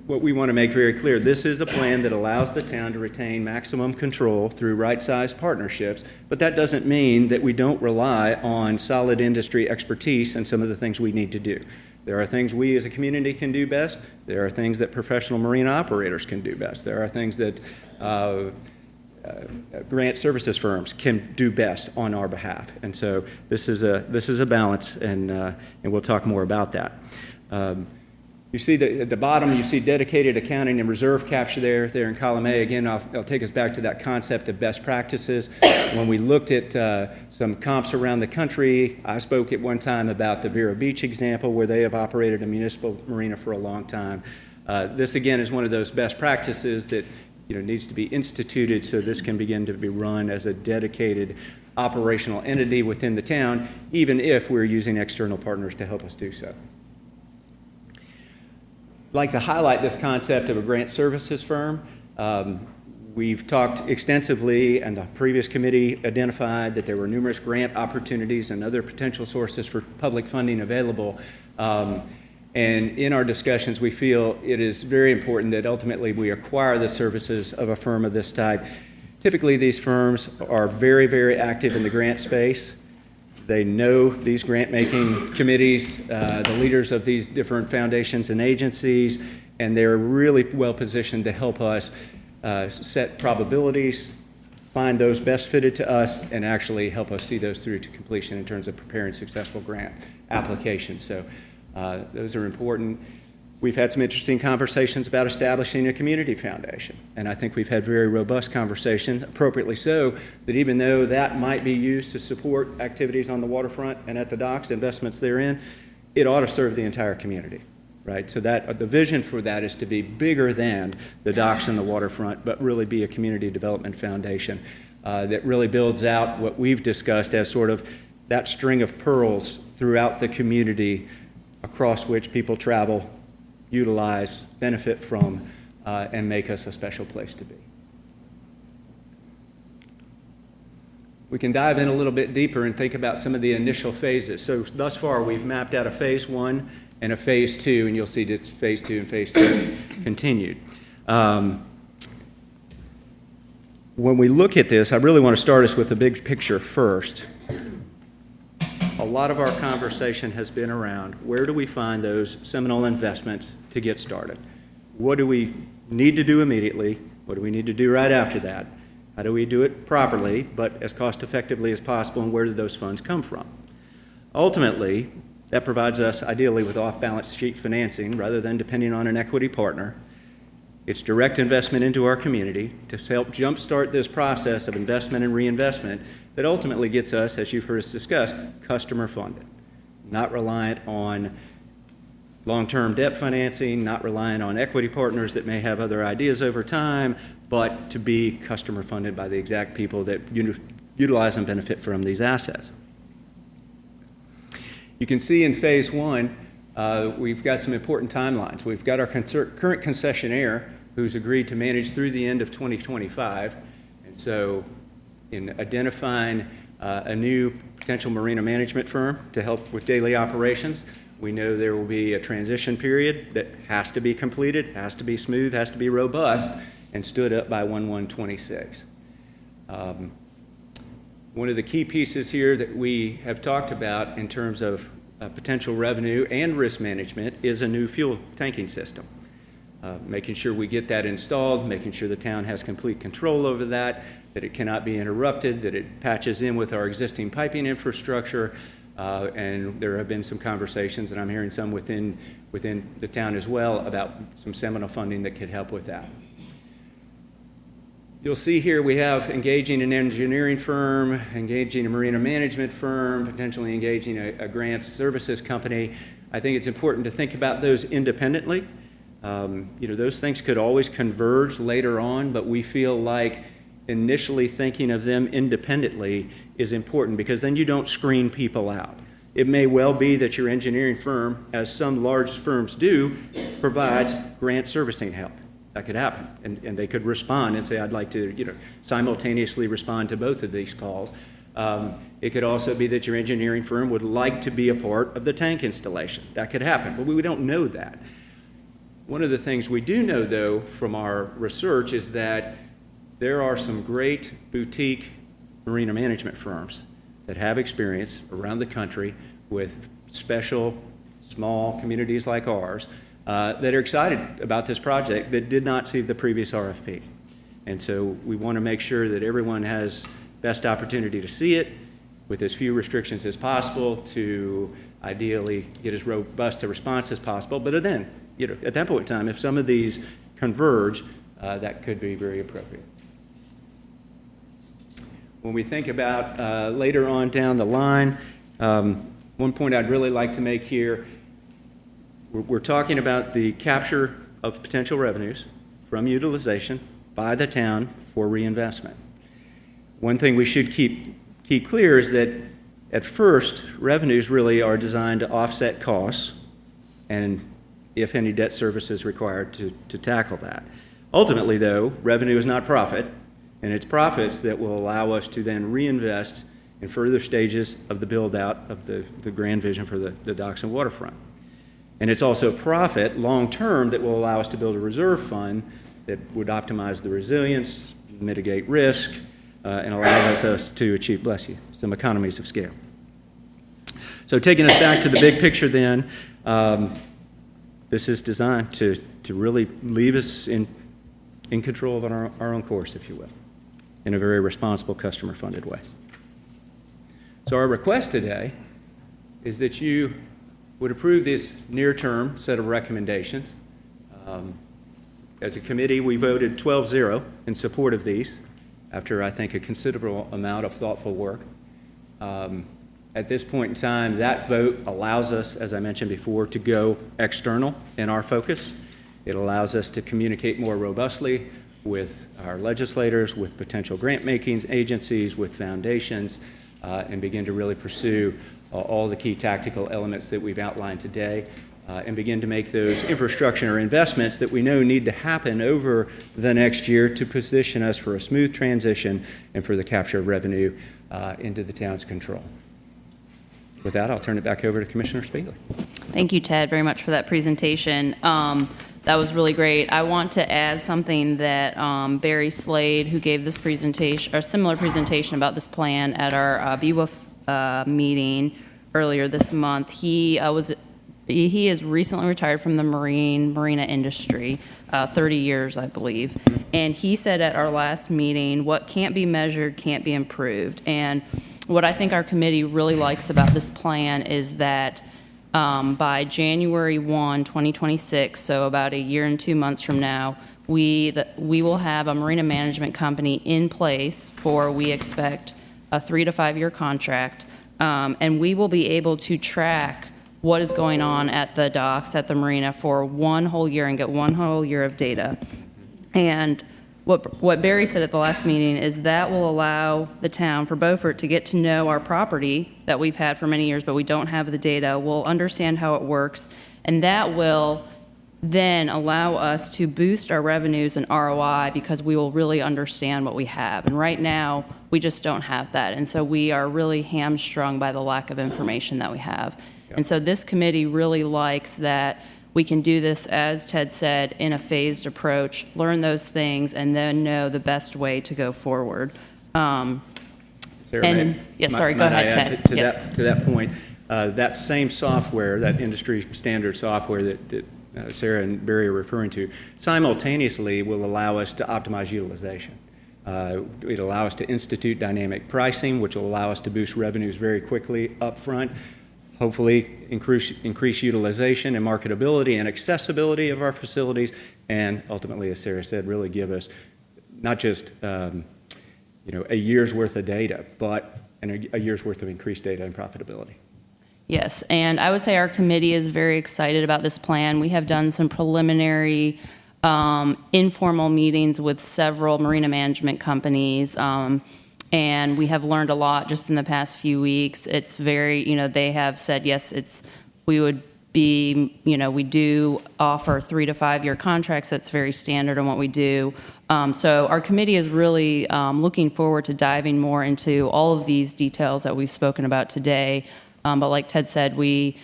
What we want to make very clear, this is a plan that allows the town to retain maximum control through right-sized partnerships, but that doesn't mean that we don't rely on solid industry expertise and some of the things we need to do. There are things we as a community can do best. There are things that professional marine operators can do best. There are things that grant services firms can do best on our behalf. And so this is a balance, and we'll talk more about that. You see that at the bottom, you see dedicated accounting and reserve capture there in column A. Again, I'll take us back to that concept of best practices. When we looked at some comps around the country, I spoke at one time about the Vero Beach example where they have operated a municipal marina for a long time. This, again, is one of those best practices that needs to be instituted so this can begin to be run as a dedicated operational entity within the town, even if we're using external partners to help us do so. I'd like to highlight this concept of a grant services firm. We've talked extensively, and the previous committee identified that there were numerous grant opportunities and other potential sources for public funding available. And in our discussions, we feel it is very important that ultimately we acquire the services of a firm of this type. Typically, these firms are very, very active in the grant space. They know these grant-making committees, the leaders of these different foundations and agencies, and they're really well-positioned to help us set probabilities, find those best fitted to us, and actually help us see those through to completion in terms of preparing successful grant applications. So those are important. We've had some interesting conversations about establishing a community foundation, and I think we've had very robust conversations, appropriately so, that even though that might be used to support activities on the waterfront and at the docks, investments therein, it ought to serve the entire community, right? So that the vision for that is to be bigger than the docks and the waterfront, but really be a community development foundation that really builds out what we've discussed as sort of that string of pearls throughout the community across which people travel, utilize, benefit from, and make us a special place to be. We can dive in a little bit deeper and think about some of the initial phases. So thus far, we've mapped out a phase 1 and a phase 2, and you'll see that phase 2 and phase 2 continued. When we look at this, I really want to start us with the big picture first. A lot of our conversation has been around where do we find those seminal investments to get started? What do we need to do immediately? What do we need to do right after that? How do we do it properly, but as cost effectively as possible, and where do those funds come from? Ultimately, that provides us ideally with off-balance sheet financing rather than depending on an equity partner. It's direct investment into our community to help jumpstart this process of investment and reinvestment that ultimately gets us, as you've heard us discuss, customer funded, not reliant on long-term debt financing, not reliant on equity partners that may have other ideas over time, but to be customer funded by the exact people that utilize and benefit from these assets. You can see in phase 1, we've got some important timelines. We've got our current concessionaire who's agreed to manage through the end of 2025. And so in identifying a new potential marina management firm to help with daily operations, we know there will be a transition period that has to be completed, has to be smooth, has to be robust. and stood up by 1/1/26. One of the key pieces here that we have talked about in terms of potential revenue and risk management is a new fuel tanking system. Making sure we get that installed, making sure the town has complete control over that it cannot be interrupted, that it patches in with our existing piping infrastructure, and there have been some conversations, and I'm hearing some within the town as well, about some seminal funding that could help with that. You'll see here we have engaging an engineering firm, engaging a marina management firm, potentially engaging a grants services company. I think it's important to think about those independently. Those things could always converge later on, but we feel like initially thinking of them independently is important, because then you don't screen people out. It may well be that your engineering firm, as some large firms do, provides grant servicing help. That could happen, and they could respond and say, I'd like to simultaneously respond to both of these calls. It could also be that your engineering firm would like to be a part of the tank installation. That could happen, but we don't know that. One of the things we do know, though, from our research is that there are some great boutique marina management firms that have experience around the country with special small communities like ours that are excited about this project that did not see the previous RFP. And so we want to make sure that everyone has best opportunity to see it with as few restrictions as possible to ideally get as robust a response as possible. But then, at that point in time, if some of these converge, that could be very appropriate. When we think about later on down the line, one point I'd really like to make here, we're talking about the capture of potential revenues from utilization by the town for reinvestment. One thing we should keep clear is that at first, revenues really are designed to offset costs and, if any, debt service is required to tackle that. Ultimately, though, revenue is not profit, and it's profits that will allow us to then reinvest in further stages of the build-out of the grand vision for the docks and waterfront. And it's also profit, long-term, that will allow us to build a reserve fund that would optimize the resilience, mitigate risk, and allow us to achieve, bless you, some economies of scale. So taking us back to the big picture then, this is designed to really leave us in control of our own course, if you will, in a very responsible, customer-funded way. So our request today is that you would approve this near-term set of recommendations. As a committee, we voted 12-0 in support of these after, I think, a considerable amount of thoughtful work. At this point in time, that vote allows us, as I mentioned before, to go external in our focus. It allows us to communicate more robustly with our legislators, with potential grant-making agencies, with foundations, and begin to really pursue all the key tactical elements that we've outlined today, and begin to make those infrastructure investments that we know need to happen over the next year to position us for a smooth transition and for the capture of revenue into the town's control. With that, I'll turn it back over to Commissioner Spiegler. Thank you, Ted, very much for that presentation. That was really great. I want to add something that Barry Slade, who gave this presentation, or similar presentation about this plan at our BWOF meeting earlier this month. He is recently retired from the marina industry, 30 years, I believe. And he said at our last meeting, what can't be measured can't be improved. And what I think our committee really likes about this plan is that by January 1, 2026, so about a year and 2 months from now, we will have a marina management company in place for, we expect, a 3 to 5 year contract, and we will be able to track what is going on at the docks, at the marina for 1 whole year and get 1 whole year of data. And what Barry said at the last meeting is that will allow the town for Beaufort to get to know our property that we've had for many years, but we don't have the data. We'll understand how it works, and that will then allow us to boost our revenues and ROI because we will really understand what we have. And right now, we just don't have that. And so we are really hamstrung by the lack of information that we have. And so this committee really likes that we can do this, as Ted said, in a phased approach, learn those things, and then know the best way to go forward. Sarah, And, yeah, sorry, go might I ahead, add Ted. to Yes. to that point, that same software, that industry standard software that Sarah and Barry are referring to, simultaneously will allow us to optimize utilization. It'll allow us to institute dynamic pricing, which will allow us to boost revenues very quickly upfront, hopefully increase utilization and marketability and accessibility of our facilities, and ultimately, as Sarah said, really give us not just a year's worth of data, but a year's worth of increased data and profitability. Yes, and I would say our committee is very excited about this plan. We have done some preliminary informal meetings with several marina management companies, and we have learned a lot just in the past few weeks. It's very, they have said, yes, we would be, we do offer 3 to 5 year contracts. That's very standard in what we do. So our committee is really looking forward to diving more into all of these details that we've spoken about today. But like Ted said, we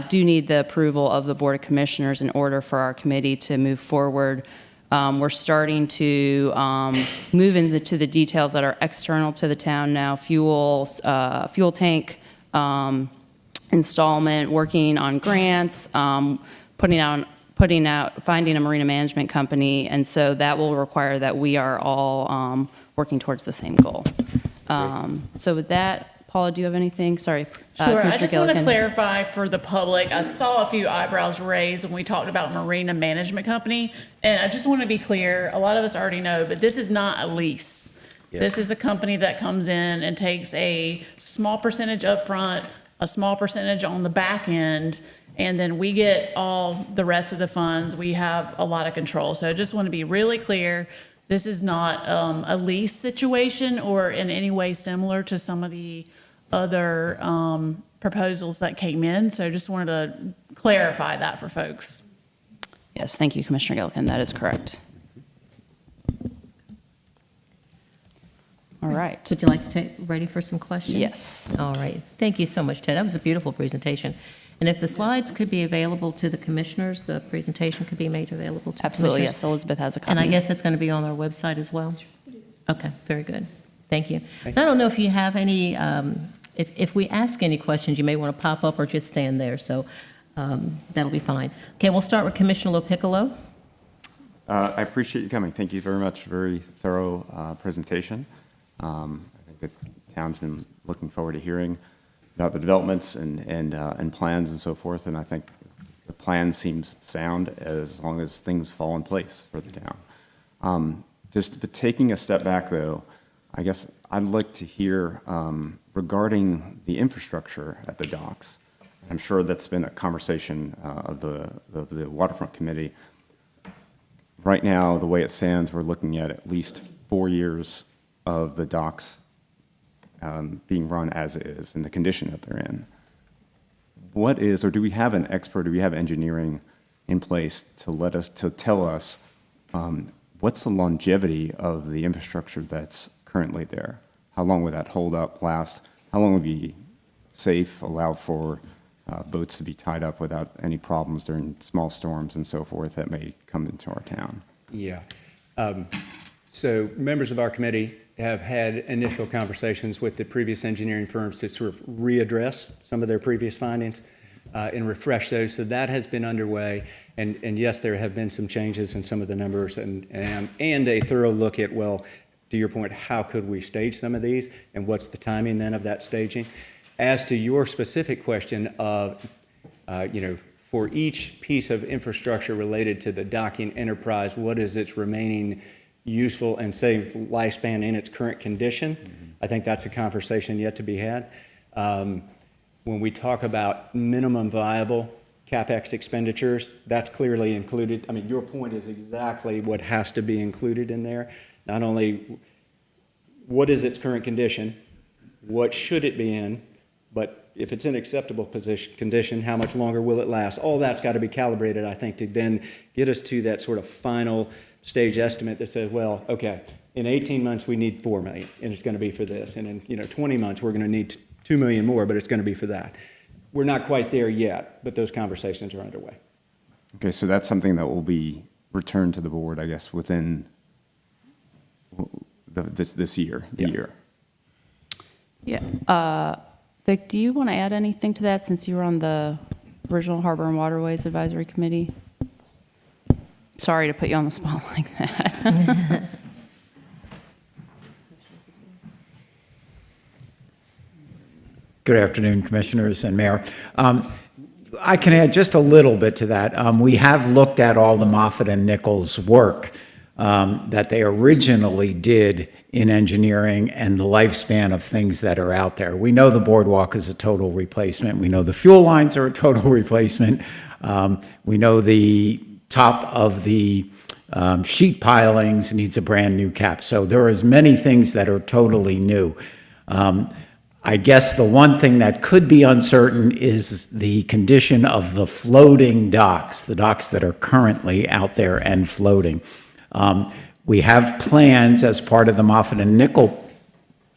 do need the approval of the Board of Commissioners in order for our committee to move forward. We're starting to move into the details that are external to the town now, fuel tank installment, working on grants, finding a marina management company, and so that will require that we are all working towards the same goal. So with that, Paula, do you have anything? Sorry. Sure, I Commissioner just want to Gillikin. clarify for the public, I saw a few eyebrows raised when we talked about marina management company, and I just want to be clear, a lot of us already know, but this is not a lease. Yes. This is a company that comes in and takes a small percentage up front, a small percentage on the back end, and then we get all the rest of the funds. We have a lot of control. So I just want to be really clear, this is not a lease situation or in any way similar to some of the other proposals that came in. So just wanted to clarify that for folks. Yes, thank you, Commissioner Gillikin. That is correct. All right. Would you like to take, ready for some questions? Yes. All right. Thank you so much, Ted. That was a beautiful presentation. And if the slides could be available to the commissioners, the presentation could be made available to the Absolutely, commissioners. yes. Elizabeth has a copy. And I guess it's going to be on our website as well? Okay, very good. Thank you. And I don't know if you have any, if we ask any questions, you may want to pop up or just stand there, so that'll be fine. Okay, we'll start with Commissioner LoPiccolo. I appreciate you coming. Thank you very much. Very thorough presentation. I think the town's been looking forward to hearing about the developments and plans and so forth, and I think the plan seems sound as long as things fall in place for the town. Just but taking a step back, though, I guess I'd like to hear regarding the infrastructure at the docks. I'm sure that's been a conversation of the Waterfront Committee. Right now, the way it stands, we're looking at least 4 years of the docks being run as is in the condition that they're in. What is, or do we have an expert, do we have engineering in place to tell us what's the longevity of the infrastructure that's currently there? How long would that hold up, last? How long would be safe, allow for boats to be tied up without any problems during small storms and so forth that may come into our town? Yeah. So members of our committee have had initial conversations with the previous engineering firms to sort of readdress some of their previous findings and refresh those. So that has been underway. And yes, there have been some changes in some of the numbers and a thorough look at, well, to your point, how could we stage some of these and what's the timing then of that staging? As to your specific question of, for each piece of infrastructure related to the docking enterprise, what is its remaining useful and safe lifespan in its current condition? Mm-hmm. I think that's a conversation yet to be had. When we talk about minimum viable CapEx expenditures, that's clearly included. I mean, your point is exactly what has to be included in there. Not only what is its current condition, what should it be in, but if it's in acceptable condition, how much longer will it last? All that's got to be calibrated, I think, to then get us to that sort of final stage estimate that says, well, okay, in 18 months we need 4 million, and it's going to be for this, and in 20 months we're going to need 2 million more, but it's going to be for that. We're not quite there yet, but those conversations are underway. Okay, so that's something that will be returned to the board, I guess, within this year, the year. Yeah. Vic, do you want to add anything to that since you were on the original Harbor and Waterways Advisory Committee? Sorry to put you on the spot like that. Good afternoon, Commissioners and Mayor. I can add just a little bit to that. We have looked at all the Moffitt and Nichols work that they originally did in engineering and the lifespan of things that are out there. We know the boardwalk is a total replacement. We know the fuel lines are a total replacement. We know the top of the sheet pilings needs a brand new cap. So there are as many things that are totally new. I guess the one thing that could be uncertain is the condition of the floating docks, the docks that are currently out there and floating. We have plans as part of the Moffitt and Nichols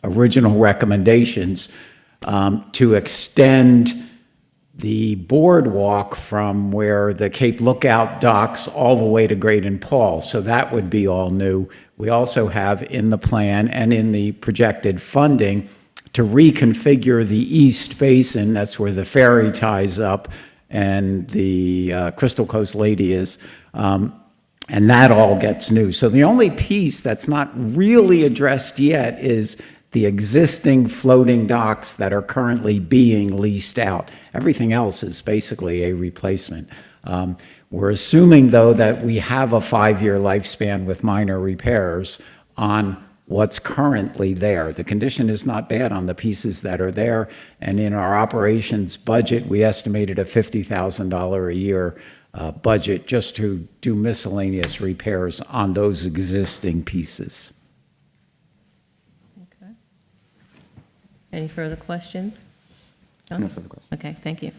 original recommendations to extend the boardwalk from where the Cape Lookout docks all the way to Great and Paul. So that would be all new. We also have in the plan and in the projected funding to reconfigure the East Basin, that's where the ferry ties up and the Crystal Coast Lady is, and that all gets new. So the only piece that's not really addressed yet is the existing floating docks that are currently being leased out. Everything else is basically a replacement. We're assuming, though, that we have a 5-year lifespan with minor repairs on what's currently there. The condition is not bad on the pieces that are there, and in our operations budget, we estimated a $50,000 a year budget just to do miscellaneous repairs on those existing pieces. Okay. Any further questions? No further questions. Okay, thank you.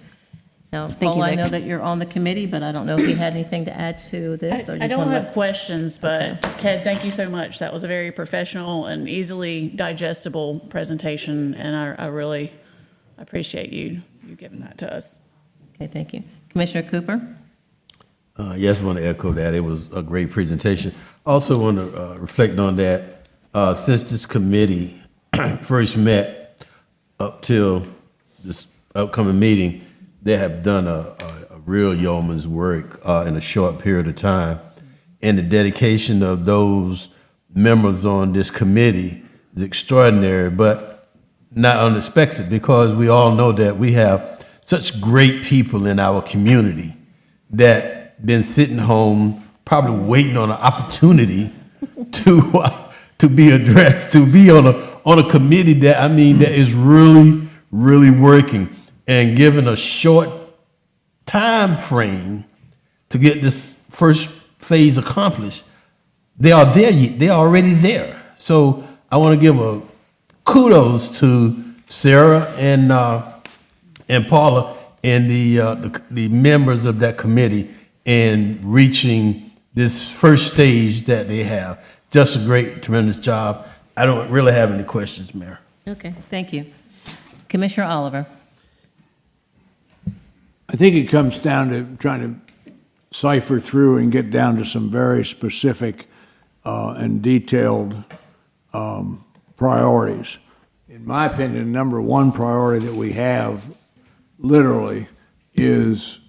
Now, Thank you, Paul, I Vic. know that you're on the committee, but I don't know if you had anything to add to this. Or I just don't wanna have questions, but Ted, thank you so much. That was a very professional and easily digestible presentation, and I really appreciate you giving that to us. Okay, thank you. Commissioner Cooper? Yes, I want to echo that. It was a great presentation. Also want to reflect on that. Since this committee first met up till this upcoming meeting, they have done a real yeoman's work in a short period of time. And the dedication of those members on this committee is extraordinary, but not unexpected, because we all know that we have such great people in our community that been sitting home probably waiting on an opportunity to be addressed, to be on a committee that, I mean, that is really, really working and given a short time frame to get this first phase accomplished. They are there, they are already there. So I want to give a kudos to Sarah and Paula and the members of that committee in reaching this first stage that they have. Just a great, tremendous job. I don't really have any questions, Mayor. Okay, thank you. Commissioner Oliver? I think it comes down to trying to cipher through and get down to some very specific and detailed priorities. In my opinion, number one priority that we have, literally, is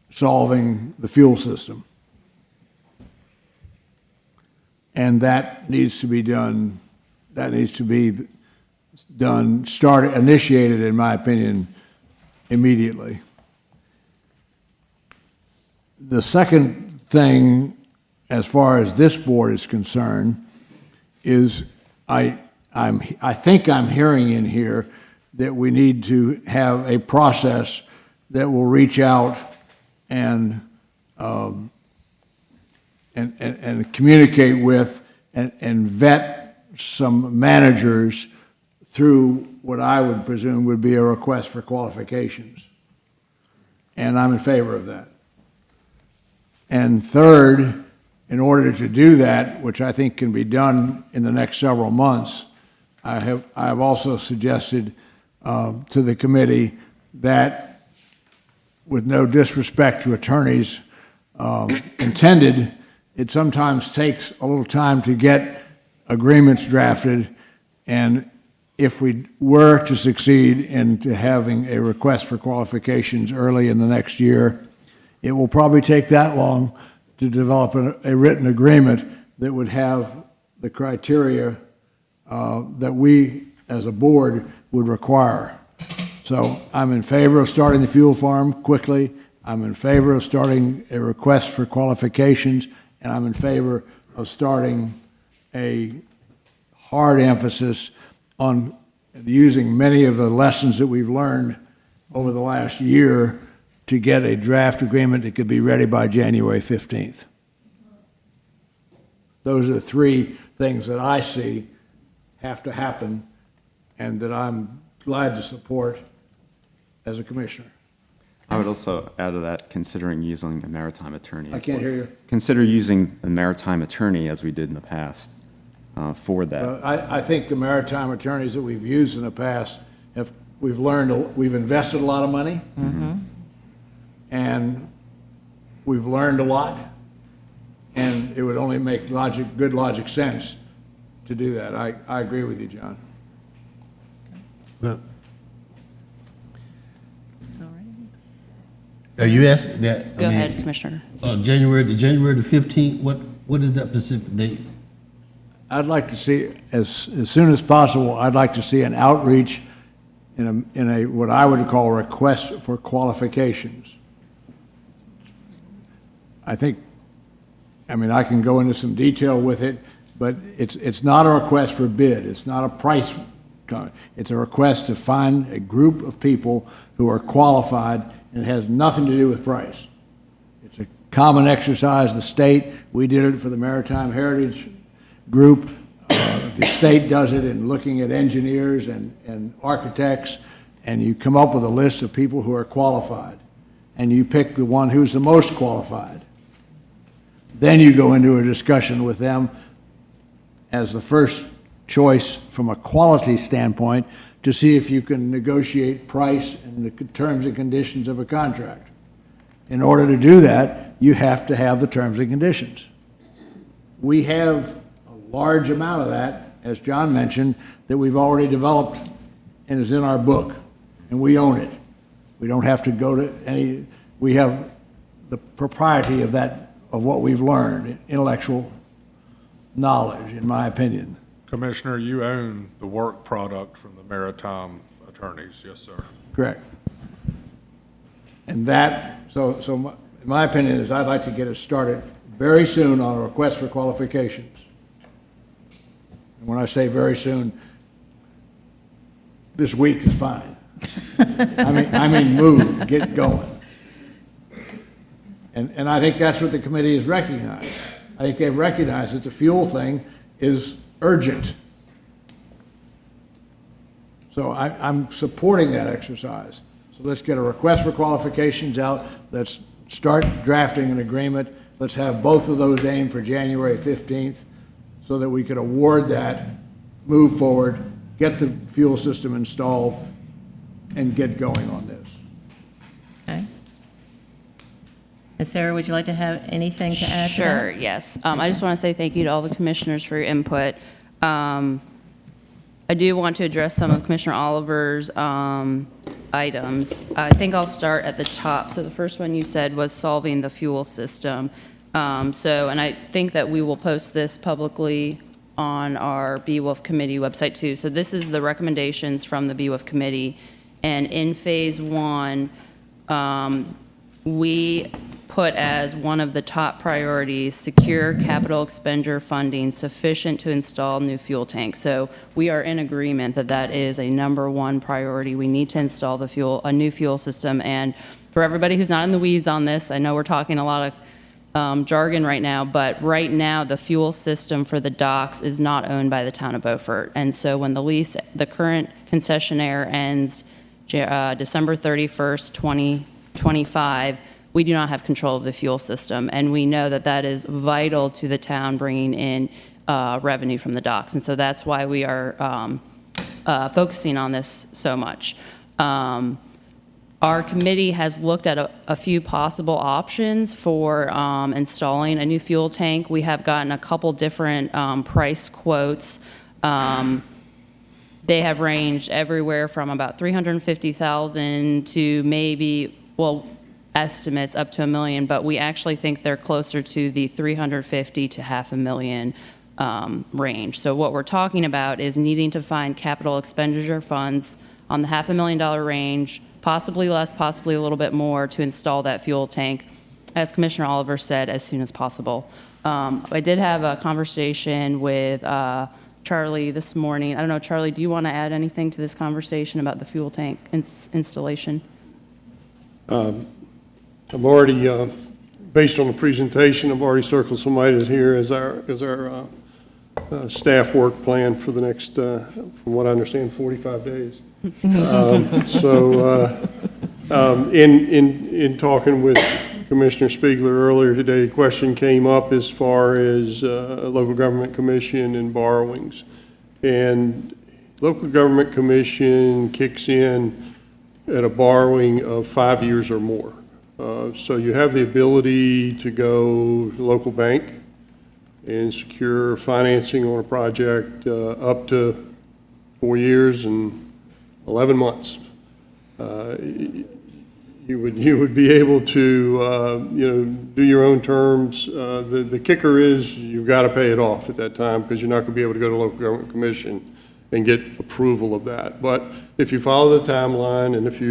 solving the fuel system. And that needs to be done, initiated, in my opinion, immediately. The second thing, as far as this board is concerned, is I think I'm hearing in here that we need to have a process that will reach out and communicate with and vet some managers through what I would presume would be a request for qualifications. And I'm in favor of that. And third, in order to do that, which I think can be done in the next several months, I have also suggested to the committee that, with no disrespect to attorneys, intended, it sometimes takes a little time to get agreements drafted, and if we were to succeed into having a request for qualifications early in the next year, it will probably take that long to develop a written agreement that would have the criteria that we, as a board, would require. So I'm in favor of starting the fuel farm quickly. I'm in favor of starting a request for qualifications, and I'm in favor of starting a hard emphasis on using many of the lessons that we've learned over the last year to get a draft agreement that could be ready by January 15th. Those are the three things that I see have to happen and that I'm glad to support as a commissioner. I would also add to that, considering using a maritime attorney. I can't hear you. Consider using a maritime attorney as we did in the past for that. I think the maritime attorneys that we've used in the past we've invested a lot of money. And we've learned a lot, and it would only make good logic sense to do that. I agree with you, John. Well, are you asking that? Go ahead, Commissioner. January the 15th, what is that specific date? I'd like to see, as soon as possible, I'd like to see an outreach in a what I would call a request for qualifications. I I can go into some detail with it, but it's not a request for bid. It's not a price. It's a request to find a group of people who are qualified, and it has nothing to do with price. It's a common exercise. The state, we did it for the Maritime Heritage Group. The state does it in looking at engineers and architects, and you come up with a list of people who are qualified, and you pick the one who's the most qualified. Then you go into a discussion with them as the first choice from a quality standpoint to see if you can negotiate price and the terms and conditions of a contract. In order to do that, you have to have the terms and conditions. We have a large amount of that, as John mentioned, that we've already developed and is in our book, and we own it. We don't have to go to we have the propriety of that, of what we've learned, intellectual knowledge, in my opinion. Commissioner, you own the work product from the maritime attorneys, yes, sir. Correct. And my opinion is I'd like to get it started very soon on a request for qualifications. And when I say very soon, this week is fine. I mean move, get going. And I think that's what the committee has recognized. I think they've recognized that the fuel thing is urgent. So I'm supporting that exercise. So let's get a request for qualifications out. Let's start drafting an agreement. Let's have both of those aimed for January 15th so that we can award that, move forward, get the fuel system installed, and get going on this. Okay. Ms. Sarah, would you like to have anything to add to that? Sure, yes. I just want to say thank you to all the commissioners for your input. I do want to address some of Commissioner Oliver's items. I think I'll start at the top. So the first one you said was solving the fuel system. And I think that we will post this publicly on our BWOF committee website too. So this is the recommendations from the BWOF committee. And in phase one, we put as one of the top priorities, secure capital expenditure funding sufficient to install new fuel tanks. So we are in agreement that that is a #1 priority. We need to install a new fuel system. And for everybody who's not in the weeds on this, I know we're talking a lot of jargon right now, but right now the fuel system for the docks is not owned by the town of Beaufort. And so when the current concessionaire ends December 31st, 2025, we do not have control of the fuel system, and we know that that is vital to the town bringing in revenue from the docks, and so that's why we are focusing on this so much. Our committee has looked at a few possible options for installing a new fuel tank. We have gotten a couple different price quotes. They have ranged everywhere from about $350,000 to maybe, well, estimates up to $1 million, but we actually think they're closer to the $350,000 to $500,000 range. So what we're talking about is needing to find capital expenditure funds on the $500,000 range, possibly less, possibly a little bit more, to install that fuel tank, as Commissioner Oliver said, as soon as possible. I did have a conversation with Charlie this morning. I don't know, Charlie, do you want to add anything to this conversation about the fuel tank installation? I've already, based on the presentation, I've already circled some items here as our staff work plan for the next, from what I understand, 45 days. In talking with Commissioner Spiegler earlier today, a question came up as far as local government commission and borrowings. And local government commission kicks in at a borrowing of 5 years or more. So you have the ability to go to the local bank and secure financing on a project up to 4 years and 11 months. You would be able to, do your own terms. The kicker is you've got to pay it off at that time, because you're not going to be able to go to local government commission and get approval of that. But if you follow the timeline, and if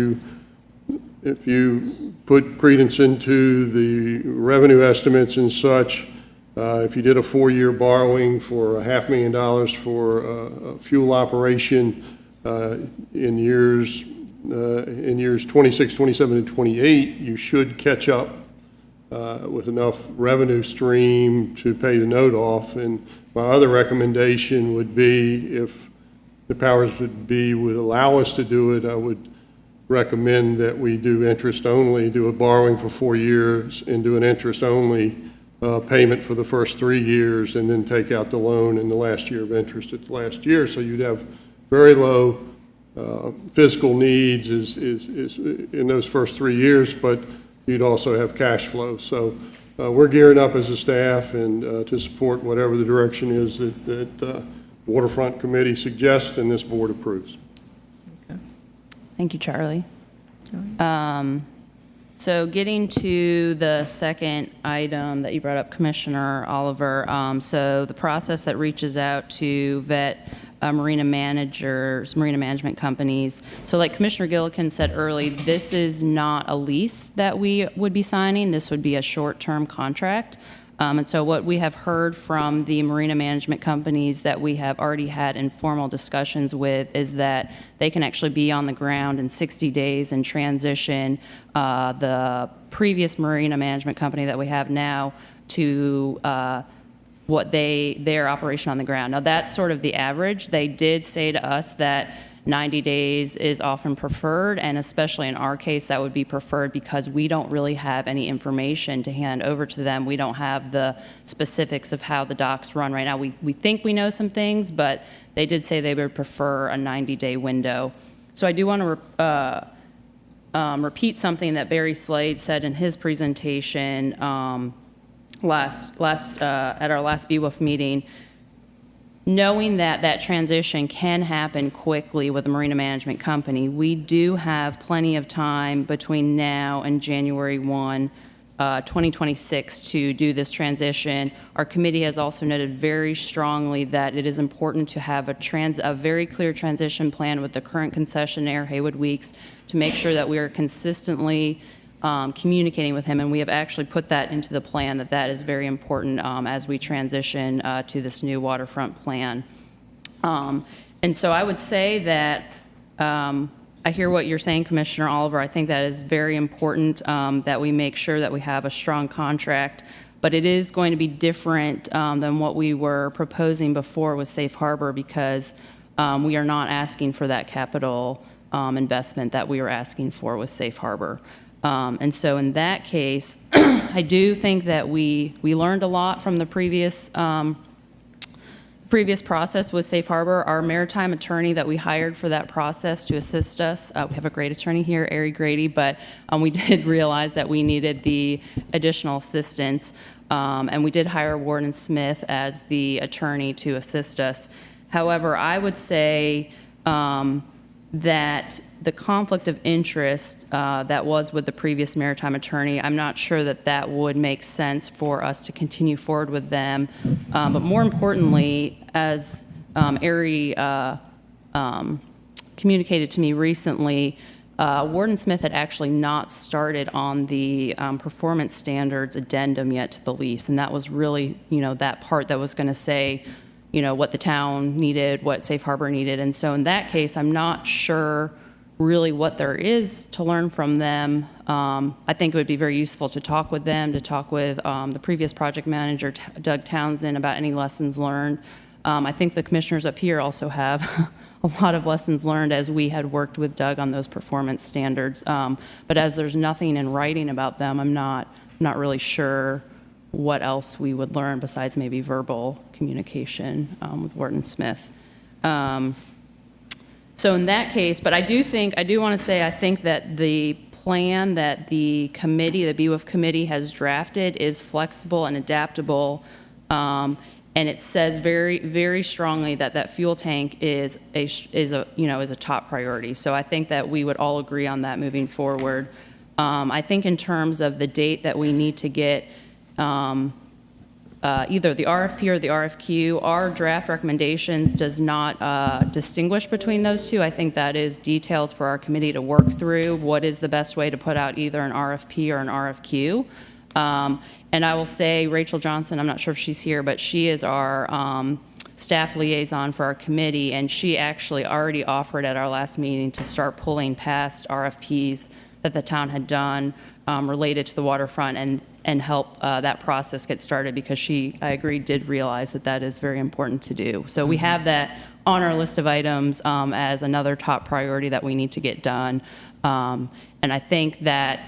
you put credence into the revenue estimates and such, if you did a 4-year borrowing for $500,000 for a fuel operation in years 26, 27, and 28, you should catch up with enough revenue stream to pay the note off. And my other recommendation would be, if the powers that be would allow us to do it, I would recommend that we do interest only, do a borrowing for 4 years and do an interest only payment for the first 3 years, and then take out the loan in the last year of interest at the last year. So you'd have very low fiscal needs is in those first 3 years, but you'd also have cash flow. So we're gearing up as a staff and to support whatever the direction is that Waterfront Committee suggests and this board approves. Thank you, Charlie. So getting to the second item that you brought up, Commissioner Oliver, so the process that reaches out to vet marina managers, marina management companies. So like Commissioner Gillikin said early, this is not a lease that we would be signing. This would be a short-term contract. And so what we have heard from the marina management companies that we have already had informal discussions with is that they can actually be on the ground in 60 days and transition the previous marina management company that we have now to their operation on the ground. Now that's sort of the average. They did say to us that 90 days is often preferred, and especially in our case, that would be preferred because we don't really have any information to hand over to them. We don't have the specifics of how the docks run right now. We think we know some things, but they did say they would prefer a 90-day window. So I do want to repeat something that Barry Slade said in his presentation at our last BWOF meeting. Knowing that that transition can happen quickly with a marina management company, we do have plenty of time between now and January 1, 2026 to do this transition. Our committee has also noted very strongly that it is important to have a very clear transition plan with the current concessionaire, Haywood Weeks, to make sure that we are consistently communicating with him, and we have actually put that into the plan, that is very important as we transition to this new waterfront plan. And so I would say that I hear what you're saying, Commissioner Oliver. I think that is very important that we make sure that we have a strong contract, but it is going to be different than what we were proposing before with Safe Harbor, because we are not asking for that capital investment that we were asking for with Safe Harbor. And so in that case, I do think that we learned a lot from the previous previous process with Safe Harbor, our maritime attorney that we hired for that process to assist us, we have a great attorney here, Ari Grady, but we did realize that we needed the additional assistance, and we did hire Warden Smith as the attorney to assist us. However, I would say that the conflict of interest that was with the previous maritime attorney, I'm not sure that that would make sense for us to continue forward with them. But more importantly, as Ari communicated to me recently, Warden Smith had actually not started on the performance standards addendum yet to the lease, and that was really, that part that was going to say, what the town needed, what Safe Harbor needed. And so in that case, I'm not sure really what there is to learn from them. I think it would be very useful to talk with them, to talk with the previous project manager, Doug Townsend, about any lessons learned. I think the commissioners up here also have a lot of lessons learned as we had worked with Doug on those performance standards. But as there's nothing in writing about them, I'm not really sure what else we would learn besides maybe verbal communication with Warden Smith. So in that case, but I do want to say, I think that the plan that the committee, the BWF committee has drafted is flexible and adaptable. And it says very, very strongly that that fuel tank is a top priority. So I think that we would all agree on that moving forward. I think in terms of the date that we need to get either the RFP or the RFQ, our draft recommendations does not distinguish between those two. I think that is details for our committee to work through. What is the best way to put out either an RFP or an RFQ? And I will say Rachel Johnson, I'm not sure if she's here, but she is our staff liaison for our committee, and she actually already offered at our last meeting to start pulling past RFPs that the town had done related to the waterfront and help that process get started, because she, I agree, did realize that that is very important to do. So we have that on our list of items as another top priority that we need to get done. And I think that,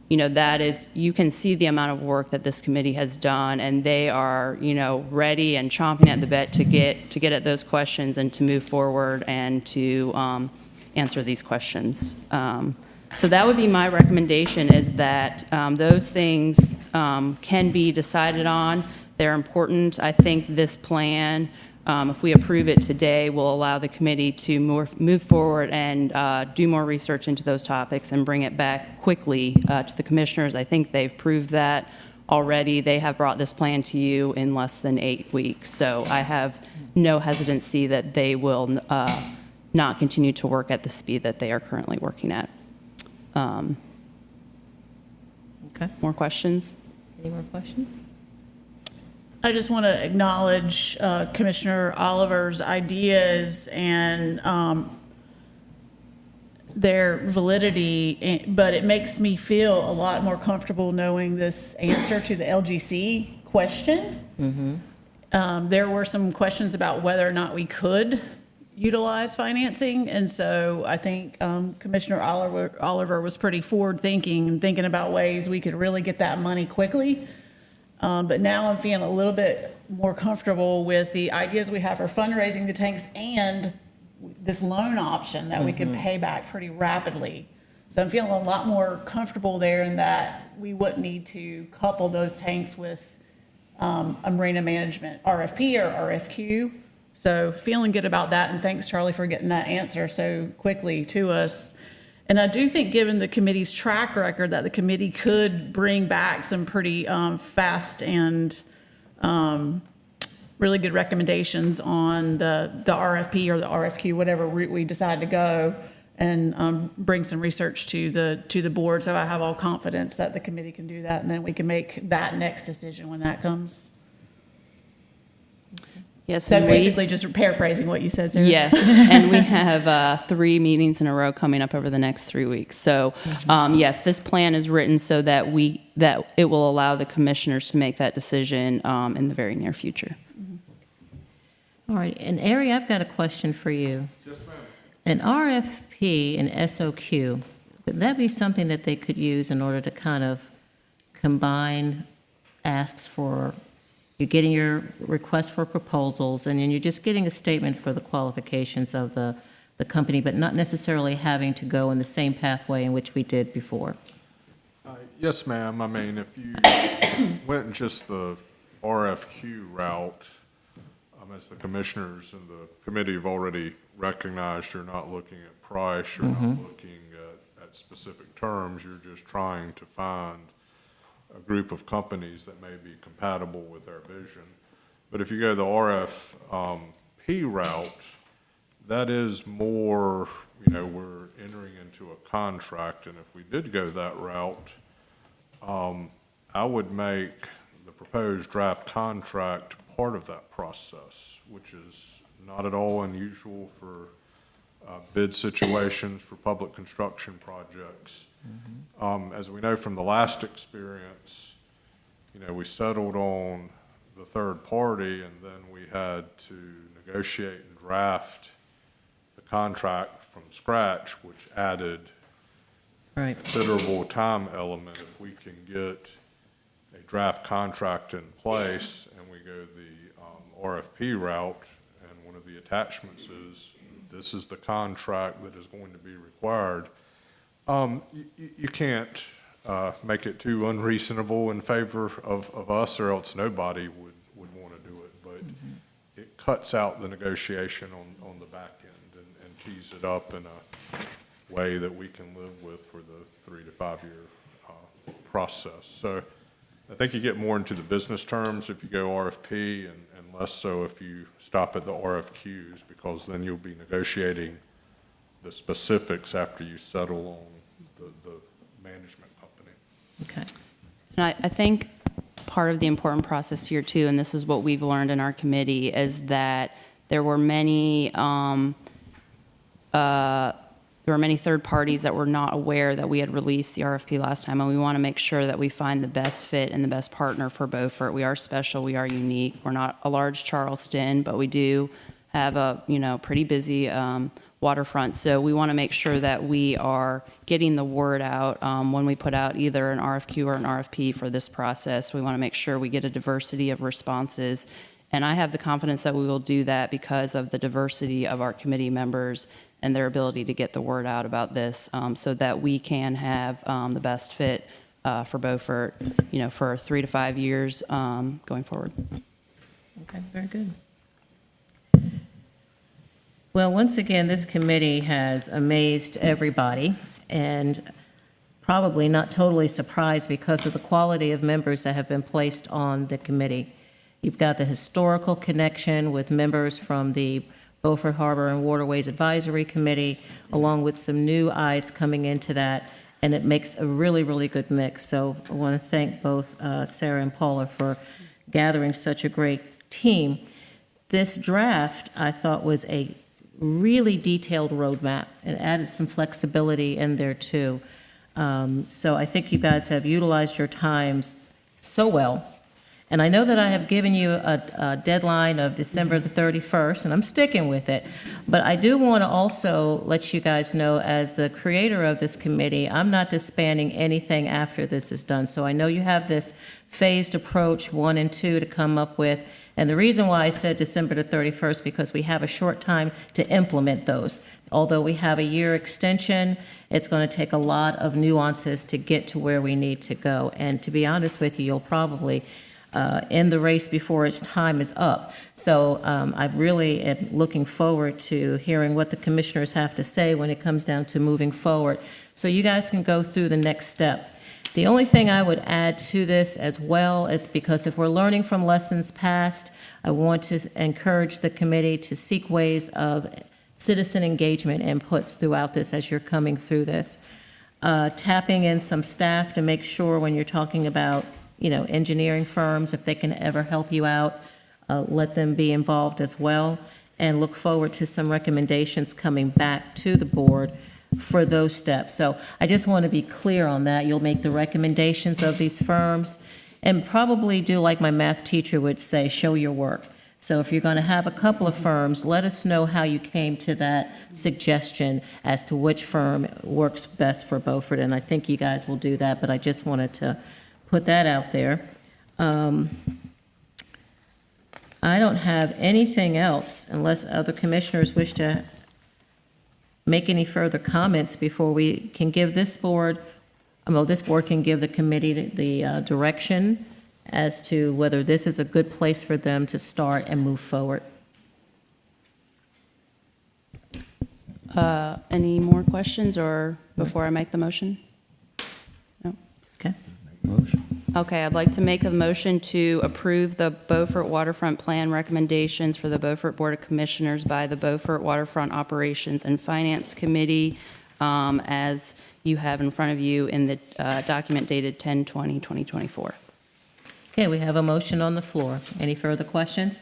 that is, you can see the amount of work that this committee has done, and they are, ready and chomping at the bit to get at those questions and to move forward and to answer these questions. So that would be my recommendation, is that those things can be decided on. They're important. I think this plan, if we approve it today, will allow the committee to move forward and do more research into those topics and bring it back quickly to the commissioners. I think they've proved that already. They have brought this plan to you in less than 8 weeks. So I have no hesitancy that they will not continue to work at the speed that they are currently working at. Okay. More questions? Any more questions? I just want to acknowledge Commissioner Oliver's ideas and their validity, but it makes me feel a lot more comfortable knowing this answer to the LGC question. There were some questions about whether or not we could utilize financing, and so I think Commissioner Oliver was pretty forward-thinking and thinking about ways we could really get that money quickly. But now I'm feeling a little bit more comfortable with the ideas we have for fundraising the tanks and this loan option that we could pay back pretty rapidly. So I'm feeling a lot more comfortable there in that we wouldn't need to couple those tanks with a marina management RFP or RFQ. So feeling good about that, and thanks, Charlie, for getting that answer so quickly to us. And I do think, given the committee's track record, that the committee could bring back some pretty fast and really good recommendations on the RFP or the RFQ, whatever route we decide to go, and bring some research to the board. So I have all confidence that the committee can do that, and then we can make that next decision when that comes. Yes. So basically just paraphrasing what you said, Sarah. Yes, and we have 3 meetings in a row coming up over the next 3 weeks. So, yes, this plan is written so that it will allow the commissioners to make that decision in the very near future. All right, and Ari, I've got a question for you. Yes, ma'am. An RFP and SOQ, would that be something that they could use in order to kind of combine asks for, you're getting your request for proposals, and then you're just getting a statement for the qualifications of the company, but not necessarily having to go in the same pathway in which we did before. Yes, ma'am. I mean, if you went just the RFQ route, as the commissioners and the committee have already recognized, you're not looking at price, you're not looking at specific terms, you're just trying to find a group of companies that may be compatible with our vision. But if you go the RFP route, that is more, we're entering into a contract, and if we did go that route, I would make the proposed draft contract part of that process, which is not at all unusual for bid situations for public construction projects. As we know from the last experience, we settled on the third party, and then we had to negotiate and draft the contract from scratch, which added considerable time element. If we can get a draft contract in place and we go the RFP route, and one of the attachments is, this is the contract that is going to be required, you can't make it too unreasonable in favor of us, or else nobody would want to do it. But it cuts out the negotiation on the back end and tees it up in a way that we can live with for the 3 to 5 year process. So I think you get more into the business terms if you go RFP, and less so if you stop at the RFQs, because then you'll be negotiating the specifics after you settle on the management company. Okay. And I think part of the important process here too, and this is what we've learned in our committee, is that there were many third parties that were not aware that we had released the RFP last time, and we want to make sure that we find the best fit and the best partner for Beaufort. We are special, we are unique. We're not a large Charleston, but we do have a pretty busy waterfront. So we want to make sure that we are getting the word out when we put out either an RFQ or an RFP for this process. We want to make sure we get a diversity of responses. And I have the confidence that we will do that because of the diversity of our committee members and their ability to get the word out about this, so that we can have the best fit for Beaufort, for 3 to 5 years going forward. Okay, very good. Well, once again, this committee has amazed everybody, and probably not totally surprised because of the quality of members that have been placed on the committee. You've got the historical connection with members from the Beaufort Harbor and Waterways Advisory Committee, along with some new eyes coming into that, and it makes a really, really good mix. So I want to thank both Sarah and Paula for gathering such a great team. This draft, I thought, was a really detailed roadmap and added some flexibility in there too. So I think you guys have utilized your times so well. And I know that I have given you a deadline of December the 31st, and I'm sticking with it. But I do want to also let you guys know, as the creator of this committee, I'm not disbanding anything after this is done. So I know you have this phased approach 1 and 2 to come up with. And the reason why I said December the 31st, because we have a short time to implement those. Although we have a year extension, it's going to take a lot of nuances to get to where we need to go. And to be honest with you, you'll probably in the race before its time is up. So I really am looking forward to hearing what the commissioners have to say when it comes down to moving forward, so you guys can go through the next step. The only thing I would add to this as well is, because if we're learning from lessons past, I want to encourage the committee to seek ways of citizen engagement inputs throughout this as you're coming through this. Tapping in some staff to make sure when you're talking about engineering firms, if they can ever help you out, let them be involved as well, and look forward to some recommendations coming back to the board for those steps. So I just want to be clear on that. You'll make the recommendations of these firms, and probably do like my math teacher would say, show your work. So if you're going to have a couple of firms, let us know how you came to that suggestion as to which firm works best for Beaufort, and I think you guys will do that, but I just wanted to put that out there. I don't have anything else unless other commissioners wish to make any further comments before we can give this board, well, this board can give the committee the direction as to whether this is a good place for them to start and move forward. Any more questions or before I make the motion? No? Okay. Okay, I'd like to make a motion to approve the Beaufort Waterfront Plan recommendations for the Beaufort Board of Commissioners by the Beaufort Waterfront Operations and Finance Committee, as you have in front of you in the document dated 10/20/2024. Okay, we have a motion on the floor. Any further questions?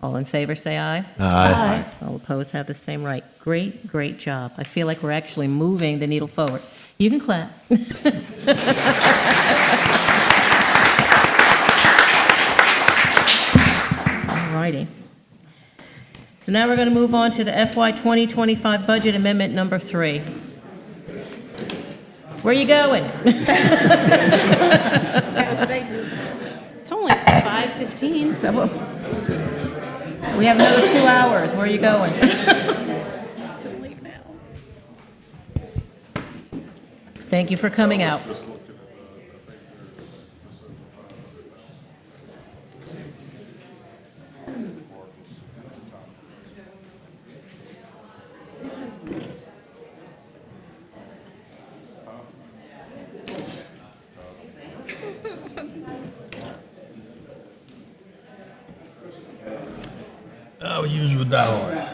All in favor, say aye. Aye. All opposed have the same right. Great, great job. I feel like we're actually moving the needle forward. You can clap. All righty. So now we're going to move on to the FY 2025 budget amendment number 3. Where you going? It's only 5:15. So, we have another 2 hours. Where are you going? Don't leave now. Thank you for coming out. Our usual dollars.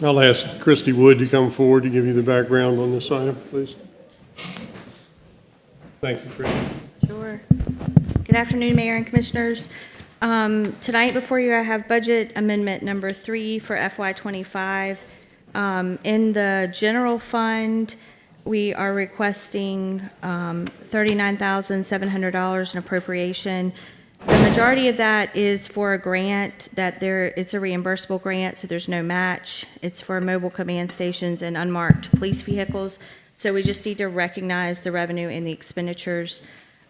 I'll ask Christy Wood to come forward to give you the background on this item, please. Thank you, Christy. Sure. Good afternoon, Mayor and Commissioners. Tonight before you, I have budget amendment number 3 for FY '25. In the general fund, we are requesting $39,700 in appropriation. The majority of that is for a grant it's a reimbursable grant, so there's no match. It's for mobile command stations and unmarked police vehicles. So we just need to recognize the revenue and the expenditures.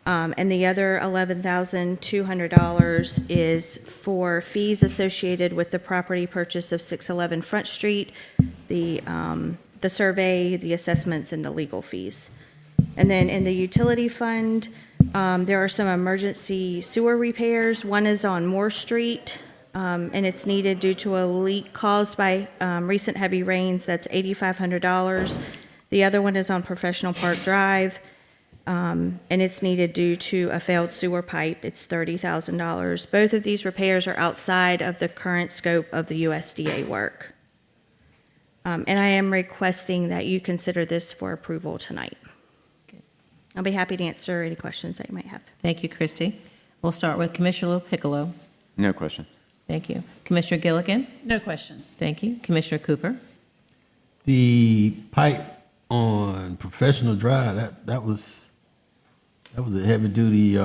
And the other $11,200 is for fees associated with the property purchase of 611 Front Street, the survey, the assessments, and the legal fees. And then in the utility fund, there are some emergency sewer repairs. One is on Moore Street, and it's needed due to a leak caused by recent heavy rains. That's $8,500. The other one is on Professional Park Drive, and it's needed due to a failed sewer pipe. It's $30,000. Both of these repairs are outside of the current scope of the USDA work. And I am requesting that you consider this for approval tonight. I'll be happy to answer any questions that you might have. Thank you, Christy. We'll start with Commissioner Piccolo. No question. Thank you. Commissioner Gilligan? No questions. Thank you. Commissioner Cooper? The pipe on Professional Drive, that was a heavy-duty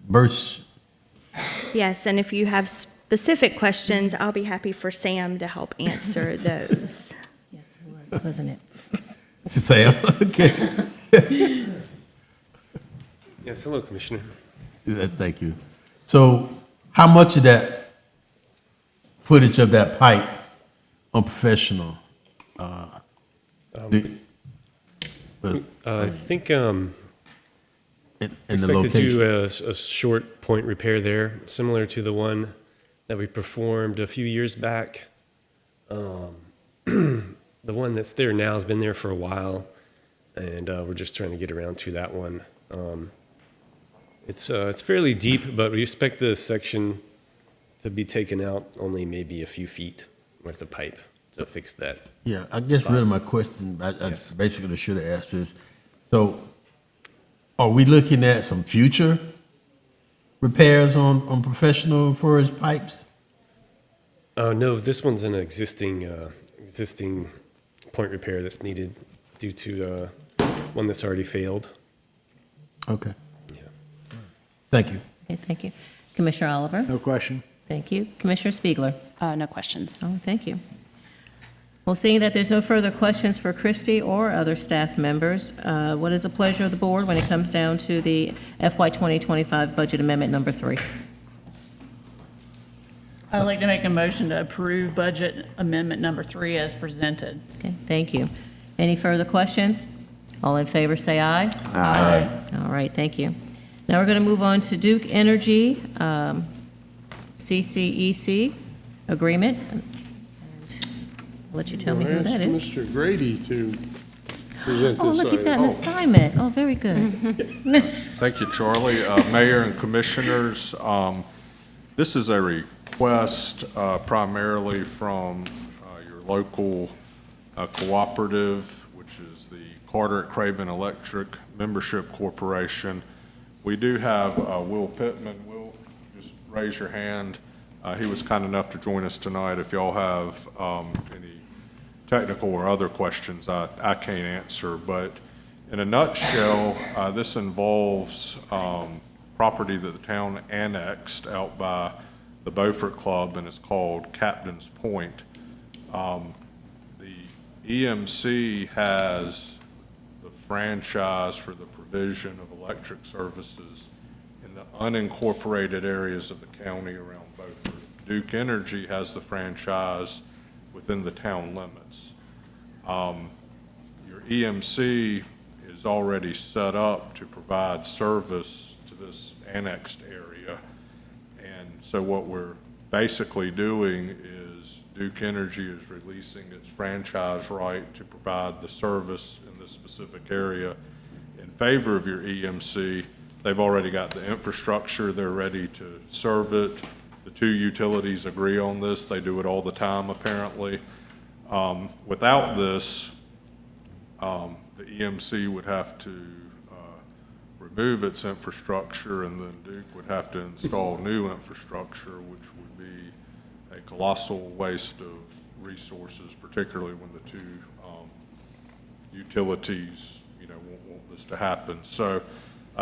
burst. Yes, and if you have specific questions, I'll be happy for Sam to help answer those. Yes, it was, wasn't it? Sam, okay. Yes, hello, Commissioner. Thank you. So how much of that footage of that pipe on Professional? I think in the expect to location? do a short point repair there, similar to the one that we performed a few years back. The one that's there now has been there for a while, and we're just trying to get around to that one. It's fairly deep, but we expect the section to be taken out only maybe a few feet worth of pipe to fix that. Yeah, I guess spot. really my question, I Yes. basically should have asked is, so are we looking at some future repairs on Professional for his pipes? No, this one's an existing point repair that's needed due to one that's already failed. Okay. Yeah. Thank you. Okay, thank you. Commissioner Oliver? No question. Thank you. Commissioner Spiegler? No questions. Oh, thank you. Well, seeing that there's no further questions for Christie or other staff members, what is the pleasure of the board when it comes down to the FY 2025 Budget Amendment Number 3? I'd like to make a motion to approve Budget Amendment Number 3 as presented. Okay, thank you. Any further questions? All in favor, say aye. Aye. All right, thank you. Now we're going to move on to Duke Energy, CCEC agreement. I'll let you tell me who that is. Ask Mr. Grady to present this. Oh, look, you've got an item. assignment. Oh, very good. Thank you, Charlie. Mayor and Commissioners, this is a request primarily from your local cooperative, which is the Carter at Craven Electric Membership Corporation. We do have Will Pittman. Will, just raise your hand. He was kind enough to join us tonight. If y'all have any technical or other questions, I can't answer. But in a nutshell, this involves property that the town annexed out by the Beaufort Club, and it's called Captain's Point. The EMC has the franchise for the provision of electric services in the unincorporated areas of the county around Beaufort. Duke Energy has the franchise within the town limits. Your EMC is already set up to provide service to this annexed area. And so what we're basically doing is Duke Energy is releasing its franchise right to provide the service in this specific area in favor of your EMC. They've already got the infrastructure. They're ready to serve it. The two utilities agree on this. They do it all the time, apparently. Without this, the EMC would have to remove its infrastructure, and then Duke would have to install new infrastructure, which would be a colossal waste of resources, particularly when the two utilities, want this to happen. So,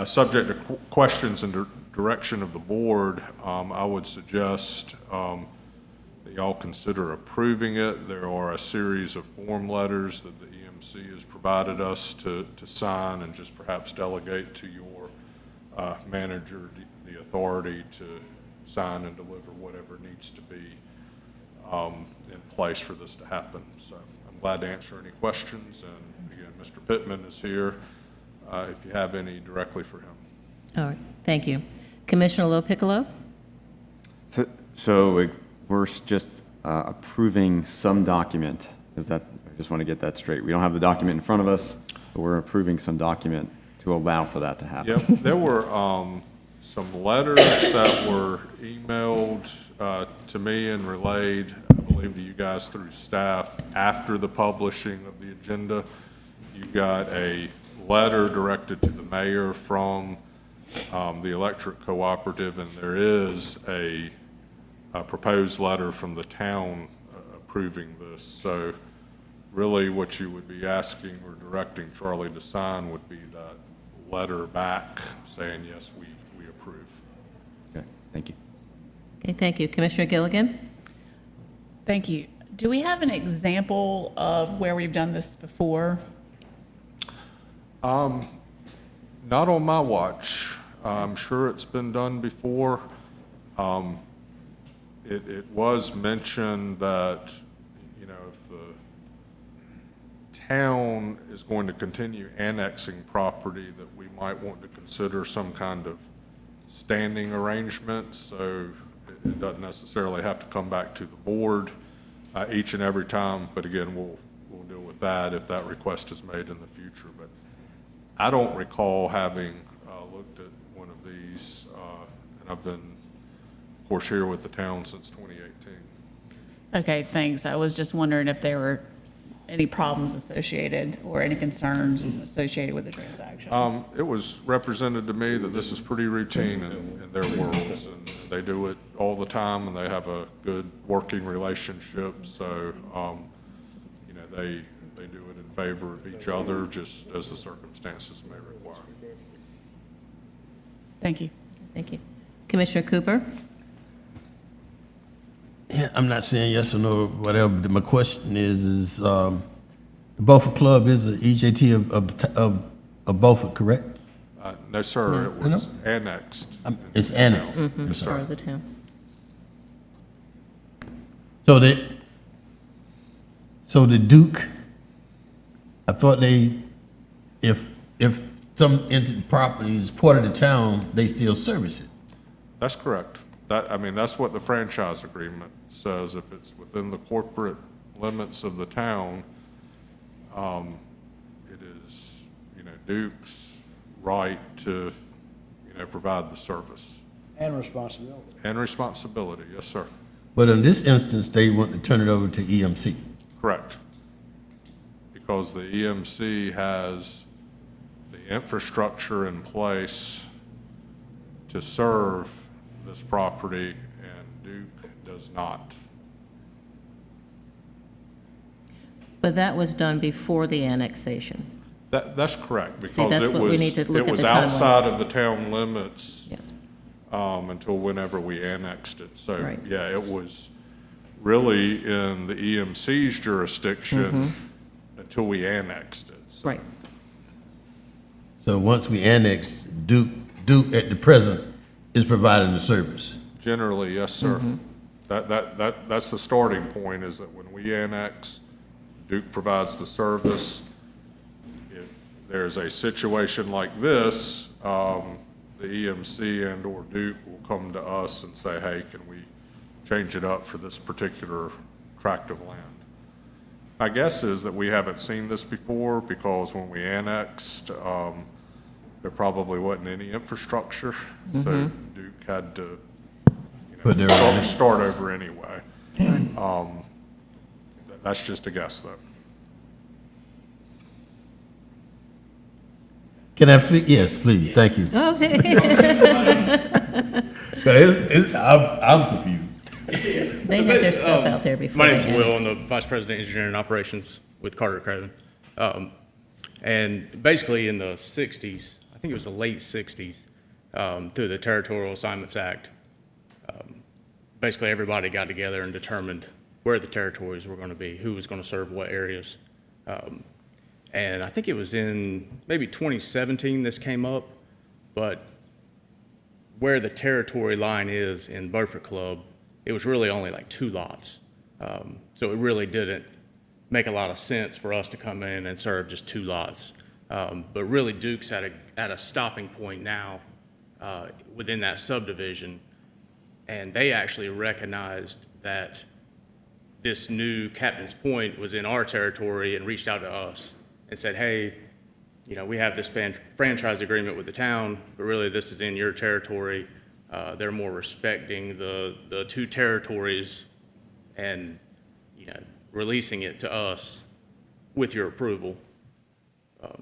subject to questions and direction of the board, I would suggest that y'all consider approving it. There are a series of form letters that the EMC has provided us to sign, and just perhaps delegate to your manager the authority to sign and deliver whatever needs to be in place for this to happen. So I'm glad to answer any questions, and again, Mr. Pittman is here if you have any directly for him. All right, thank you. Commissioner LoPiccolo? So we're just approving some document. I just want to get that straight. We don't have the document in front of us, but we're approving some document to allow for that to happen. Yep, there were some letters that were emailed to me and relayed, I believe, to you guys through staff after the publishing of the agenda. You got a letter directed to the mayor from the electric cooperative, and there is a proposed letter from the town approving this. So really what you would be asking or directing Charlie to sign would be that letter back saying, yes, we approve. Okay, thank you. Okay, thank you. Commissioner Gilligan? Thank you. Do we have an example of where we've done this before? Not on my watch. I'm sure it's been done before. It was mentioned that, if the town is going to continue annexing property, that we might want to consider some kind of standing arrangement, so it doesn't necessarily have to come back to the board each and every time, but again, we'll deal with that if that request is made in the future. But I don't recall having looked at one of these, and I've been, of course, here with the town since 2018. Okay, thanks. I was just wondering if there were any problems associated or any concerns associated with the transaction. It was represented to me that this is pretty routine in their worlds, and they do it all the time, and they have a good working relationship. So, they do it in favor of each other, just as the circumstances may require. Thank you. Thank you. Commissioner Cooper? Yeah, I'm not saying yes or no or whatever, but my question is, the Beaufort Club is a EJT of Beaufort, correct? No, sir, it was annexed. It's annexed. Mm-hmm, Yes, part sir. of the town. So the Duke, I thought if some property is part of the town, they still service it. That's correct. That's what the franchise agreement says. If it's within the corporate limits of the town, it is, Duke's right to, provide the service. And responsibility. And responsibility, yes, sir. But in this instance, they want to turn it over to EMC. Correct. Because the EMC has the infrastructure in place to serve this property, and Duke does not. But that was done before the annexation. That's correct, because See, that's what we need to look it at was the timeline. outside of the town limits. Yes. Until whenever we annexed it. So, Right. yeah, it was really in the EMC's jurisdiction until we annexed it. So Right. So once we annex, Duke at the present is providing the service. generally, yes, sir. That's the starting point, is that when we annex, Duke provides the service. If there's a situation like this, the EMC and/or Duke will come to us and say, hey, can we change it up for this particular tract of land? My guess is that we haven't seen this before, because when we annexed, there probably wasn't any infrastructure, so Duke had to, Put their- start over anyway. That's just a guess, though. Can I speak? Yes, please, thank you. Okay. I'm confused. They had their stuff out there before. My name's they Will. I'm annexed. the Vice President Engineering Operations with Carter Craven. And basically in the 60s, I think it was the late 60s, through the Territorial Assignments Act, basically everybody got together and determined where the territories were going to be, who was going to serve what areas. And I think it was in maybe 2017 this came up, but where the territory line is in Beaufort Club, it was really only like 2 lots. So it really didn't make a lot of sense for us to come in and serve just 2 lots. But really Duke's at a stopping point now within that subdivision, and they actually recognized that this new Captain's Point was in our territory and reached out to us and said, hey, we have this franchise agreement with the town, but really this is in your territory. They're more respecting the 2 territories and, releasing it to us with your approval.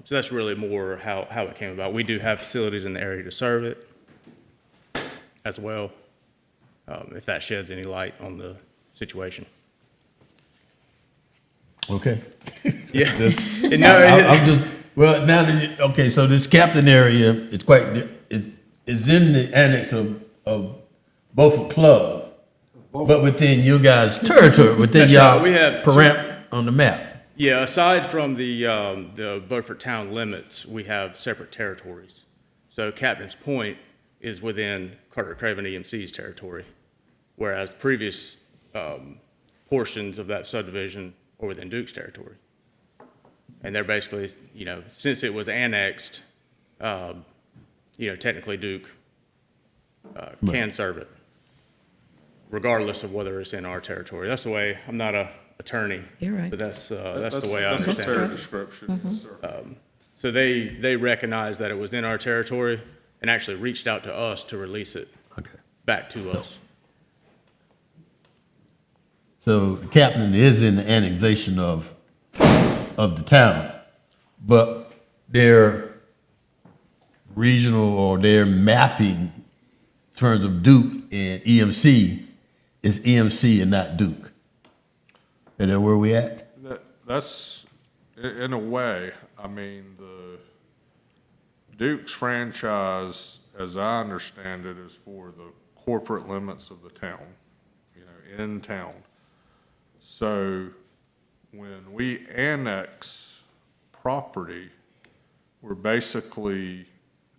So that's really more how it came about. We do have facilities in the area to serve it as well, if that sheds any light on the situation. Okay. Yeah. I'm just, well, now that okay, so this Captain area, it's is in the annex of Beaufort Club, but within you guys' territory, within That's y'all right. We have param on the map. Yeah, aside from the Beaufort town limits, we have separate territories. So Captain's Point is within Carter Craven EMC's territory, whereas previous portions of that subdivision are within Duke's territory. And they're basically, since it was annexed, technically Duke can serve it, regardless of whether it's in our territory. That's the way, I'm not an attorney. You're right. But that's the way I understand it. That's a fair description, yes, sir. So they recognized that it was in our territory and actually reached out to us to release it back to us. So the captain is in the annexation of the town, but their regional or their mapping in terms of Duke and EMC is EMC and not Duke. Is that where we at? That's, in a way, the Duke's franchise, as I understand it, is for the corporate limits of the town. in town. So when we annex property, we're basically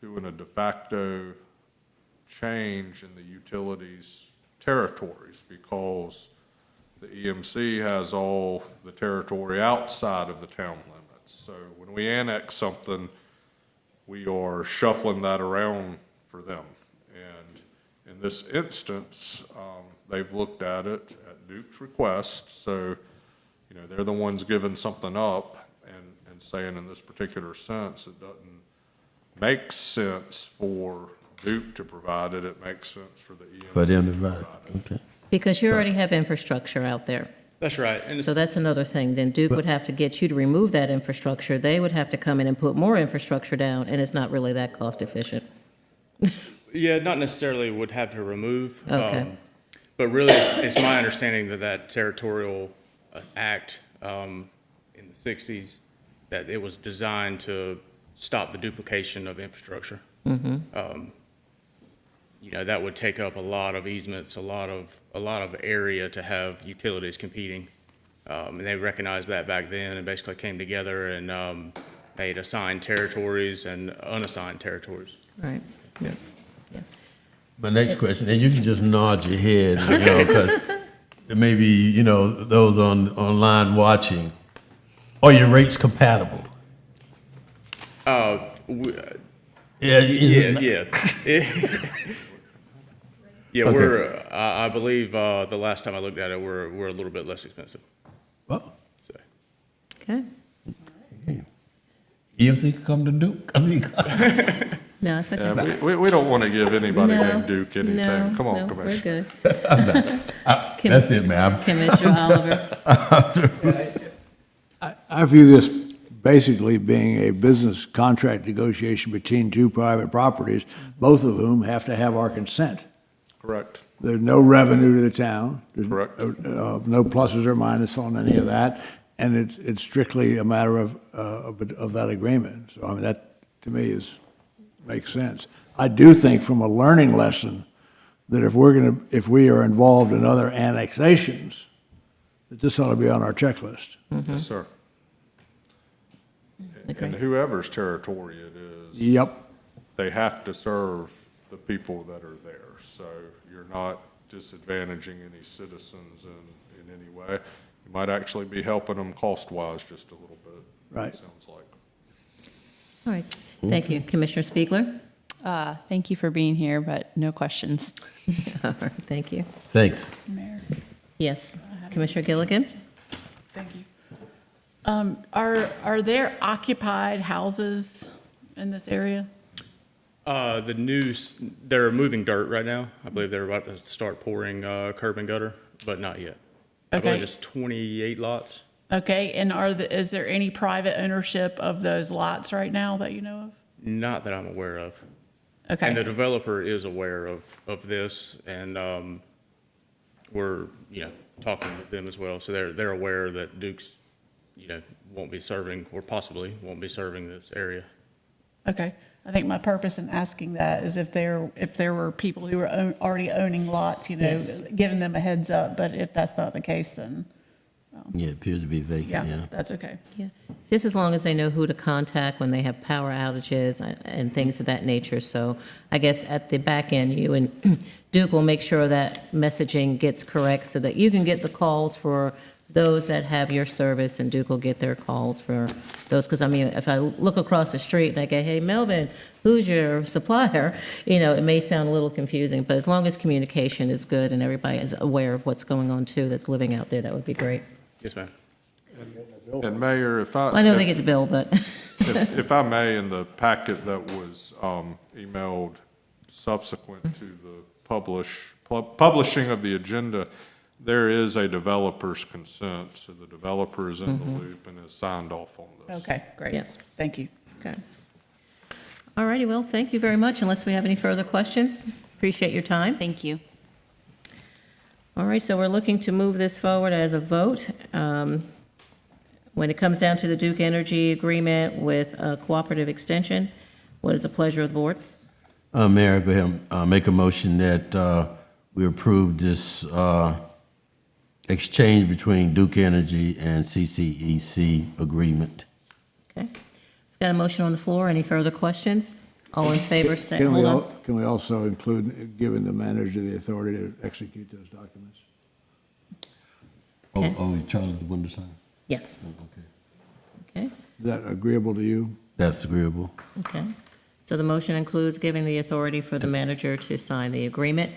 doing a de facto change in the utilities territories because the EMC has all the territory outside of the town limits. So when we annex something, we are shuffling that around for them. And in this instance, they've looked at it at Duke's request. So, you know, they're the ones giving something up and saying in this particular sense, it doesn't make sense for Duke to provide it. It makes sense for the EMC For them to to provide provide it, okay. Because you already have infrastructure out there. That's right. And So that's another thing. Then Duke would have to get you to remove that infrastructure. They would have to come in and put more infrastructure down, and it's not really that cost efficient. yeah, not necessarily would have to remove. Okay. But really, it's my understanding that that territorial act in the 60s, that it was designed to stop the duplication of infrastructure. You know, that would take up a lot of easements, a lot of area to have utilities competing. And they recognized that back then and basically came together and made assigned territories and unassigned territories. Right. Yeah. My next question, and you can just nod your head, you know, because there may be, you know, those online watching. Are your rates compatible? Yeah. Yeah, Okay. I believe the last time I looked at it, we're a little bit less expensive. Well, So, Okay. EMC can come to Duke. I mean, No, it's okay. Yeah, we don't want to give anybody No, named Duke anything. no, Come on, no, Commissioner. We're good. that's it, ma'am. Commissioner Oliver. I view this basically being a business contract negotiation between two private properties, both of whom have to have our consent. Correct. There's no revenue to the town. There's Correct. no pluses or minuses on any of that, and it's strictly a matter of that agreement. So, I mean, that, to me, makes sense. I do think from a learning lesson that if we are involved in other annexations, that this ought to be on our checklist. Yes, sir. And whoever's territory it is. Yep. They have to serve the people that are there. So you're not disadvantaging any citizens in any way. You might actually be helping them cost-wise just a little bit. Right. It sounds like. All right. Thank you. Commissioner Spiegler? Thank you for being here, but no questions. All right, thank you. Thanks. Mayor, Yes. Commissioner Gilligan? thank you. Are there occupied houses in this area? They're moving dirt right now. I believe they're about to start pouring curb and gutter, but not yet. I believe Okay. it's 28 lots. Okay, and is there any private ownership of those lots right now that you know of? Not that I'm aware of. And the Okay, developer is aware of this, and we're, talking with them as well. So they're aware that Duke's, won't be serving, or possibly won't be serving this area. okay. I think my purpose in asking that is if there were people who were already owning lots, Yes. giving them a heads up, but if that's not the case, then, Yeah, it appears to be vacant, yeah, yeah. that's okay. Yeah. Just as long as they know who to contact when they have power outages and things of that nature. So I guess at the back end, you and Duke will make sure that messaging gets correct so that you can get the calls for those that have your service, and Duke will get their calls for those. Because, I mean, if I look across the street and I go, hey, Melvin, who's your supplier? It may sound a little confusing, but as long as communication is good and everybody is aware of what's going on too that's living out there, that would be great. Yes, ma'am. And Mayor, I know they get the bill, but. if I may, in the packet that was emailed subsequent to the publishing of the agenda, there is a developer's consent, so the developer is in the loop and has signed off on this. Okay, great. Yes. Thank you. Okay. All righty, well, thank you very much. Unless we have any further questions, appreciate your time. Thank you. All right, so we're looking to move this forward as a vote. When it comes down to the Duke Energy agreement with cooperative extension, what is the pleasure of the board? Mayor, go ahead, make a motion that we approve this exchange between Duke Energy and CCEC agreement. Okay. We've got a motion on the floor. Any further questions? All in favor, say, Can we, hold on. can we also include giving the manager the authority to execute those documents? Okay. Charlie, the one to sign? Yes. Okay. Okay, Is that agreeable to you? That's agreeable. okay. So the motion includes giving the authority for the manager to sign the agreement.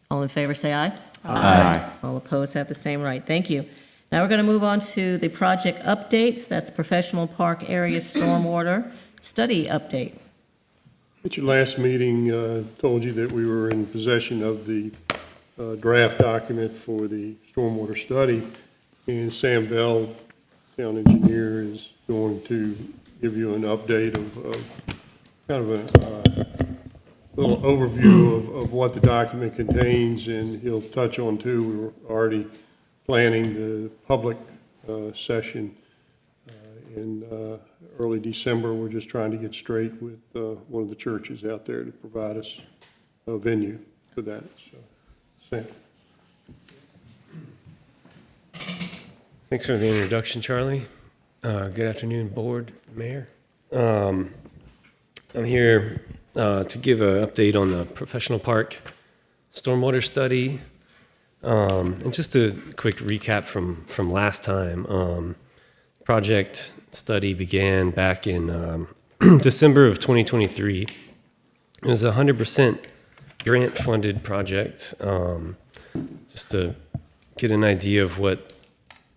All in favor, say aye. Aye. All opposed have the same right. Thank you. Now we're going to move on to the project updates. That's professional park area stormwater study update. At your last meeting, told you that we were in possession of the draft document for the stormwater study, and Sam Bell, town engineer, is going to give you an update of kind of a little overview of what the document contains, and he'll touch on, too, we were already planning the public session in early December. We're just trying to get straight with one of the churches out there to provide us a venue for that. So, Sam. Thanks for the introduction, Charlie. Good afternoon, Board, Mayor. I'm here to give an update on the professional park stormwater study. And just a quick recap from last time. Project study began back in December of 2023. It was a 100% grant-funded project, just to get an idea of what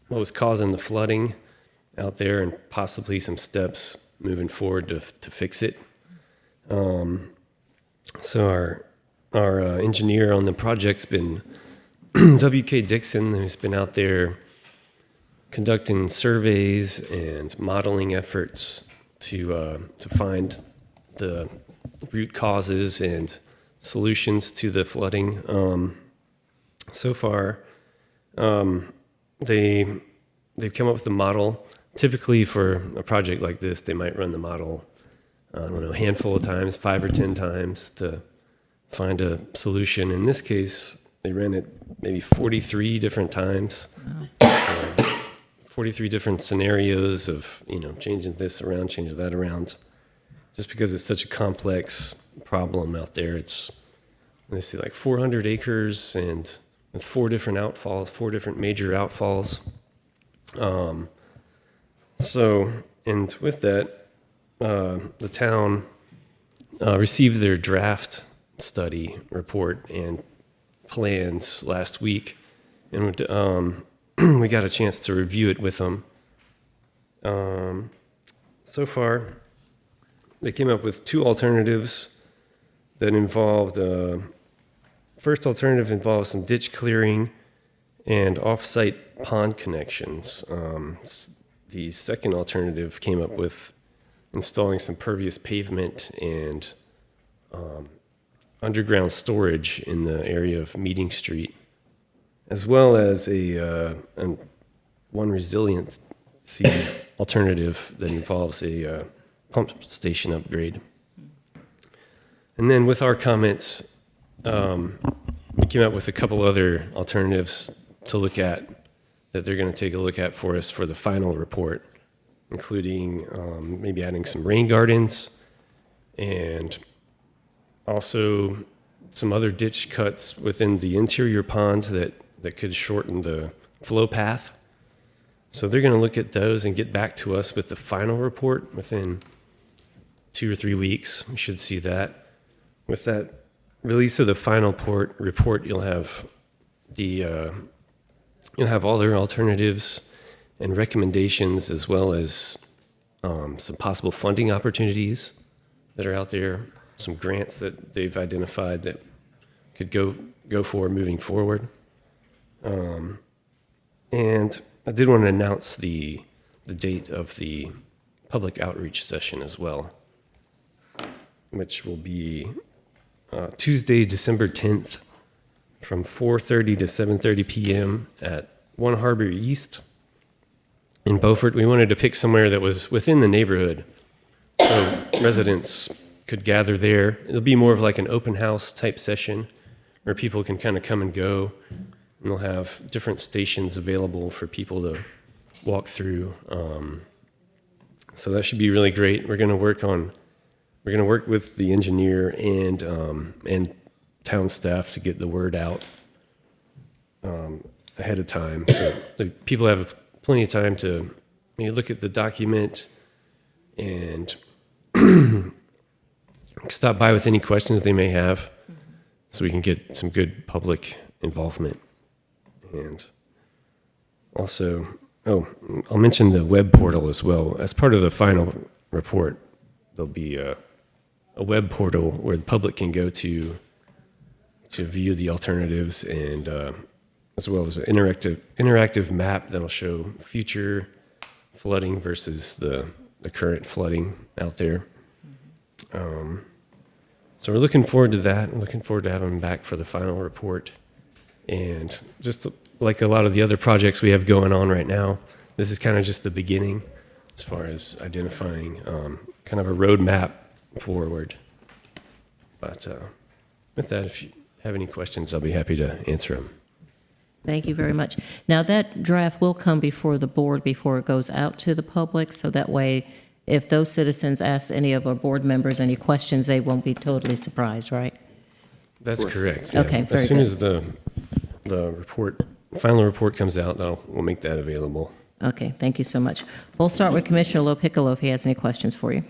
was causing the flooding out there and possibly some steps moving forward to fix it. So our engineer on the project's been W.K. Dixon, who's been out there conducting surveys and modeling efforts to find the root causes and solutions to the flooding. So far, they've come up with a model. Typically, for a project like this, they might run the model, I don't know, a handful of times, 5 or 10 times to find a solution. In this case, they ran it maybe 43 different times. 43 different scenarios of, changing this around, changing that around. Just because it's such a complex problem out there. It's, let's see, like 400 acres and with 4 different outfalls, 4 different major outfalls. And with that, the town received their draft study report and plans last week, and we got a chance to review it with them. So far, they came up with 2 alternatives that involved, first alternative involves some ditch clearing and off-site pond connections. The second alternative came up with installing some pervious pavement and underground storage in the area of Meeting Street, as well as one resiliency alternative that involves a pump station upgrade. And then with our comments, we came up with a couple other alternatives to look at that they're going to take a look at for us for the final report, including maybe adding some rain gardens and also some other ditch cuts within the interior ponds that could shorten the flow path. So they're going to look at those and get back to us with the final report within 2 or 3 weeks. We should see that. With that release of the final report, you'll have all their alternatives and recommendations, as well as some possible funding opportunities that are out there, some grants that they've identified that could go for moving forward. And I did want to announce the date of the public outreach session as well, which will be Tuesday, December 10th, from 4:30 to 7:30 p.m. at 1 Harbor East in Beaufort. We wanted to pick somewhere that was within the neighborhood so residents could gather there. It'll be more of like an open house type session where people can kind of come and go. And they'll have different stations available for people to walk through. So that should be really great. We're going to work with the engineer and town staff to get the word out ahead of time. So the people have plenty of time to maybe look at the document and stop by with any questions they may have, so we can get some good public involvement. And also, I'll mention the web portal as well. As part of the final report, there'll be a web portal where the public can go to view the alternatives, and as well as an interactive map that'll show future flooding versus the current flooding out there. So we're looking forward to that. We're looking forward to having them back for the final report. And just like a lot of the other projects we have going on right now, this is kind of just the beginning as far as identifying kind of a roadmap forward. But with that, if you have any questions, I'll be happy to answer them. Thank you very much. Now, that draft will come before the board before it goes out to the public, so that way, if those citizens ask any of our board members any questions, they won't be totally surprised, right? That's correct. Yeah. Okay, very As soon good. as the final report comes out, we'll make that available. Okay, thank you so much. We'll start with Commissioner Lopiccolo if he has any questions for you.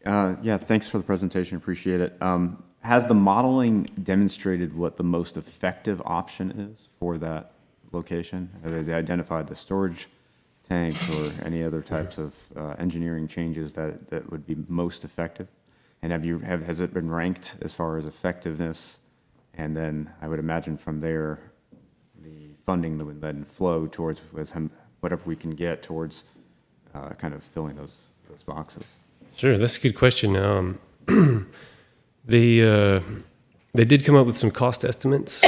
Yeah, thanks for the presentation, appreciate it. Has the modeling demonstrated what the most effective option is for that location? Have they identified the storage tanks or any other types of engineering changes that would be most effective? And has it been ranked as far as effectiveness? And then I would imagine from there, the funding that would then flow towards whatever we can get towards kind of filling those boxes. Sure, that's a good question. They did come up with some cost estimates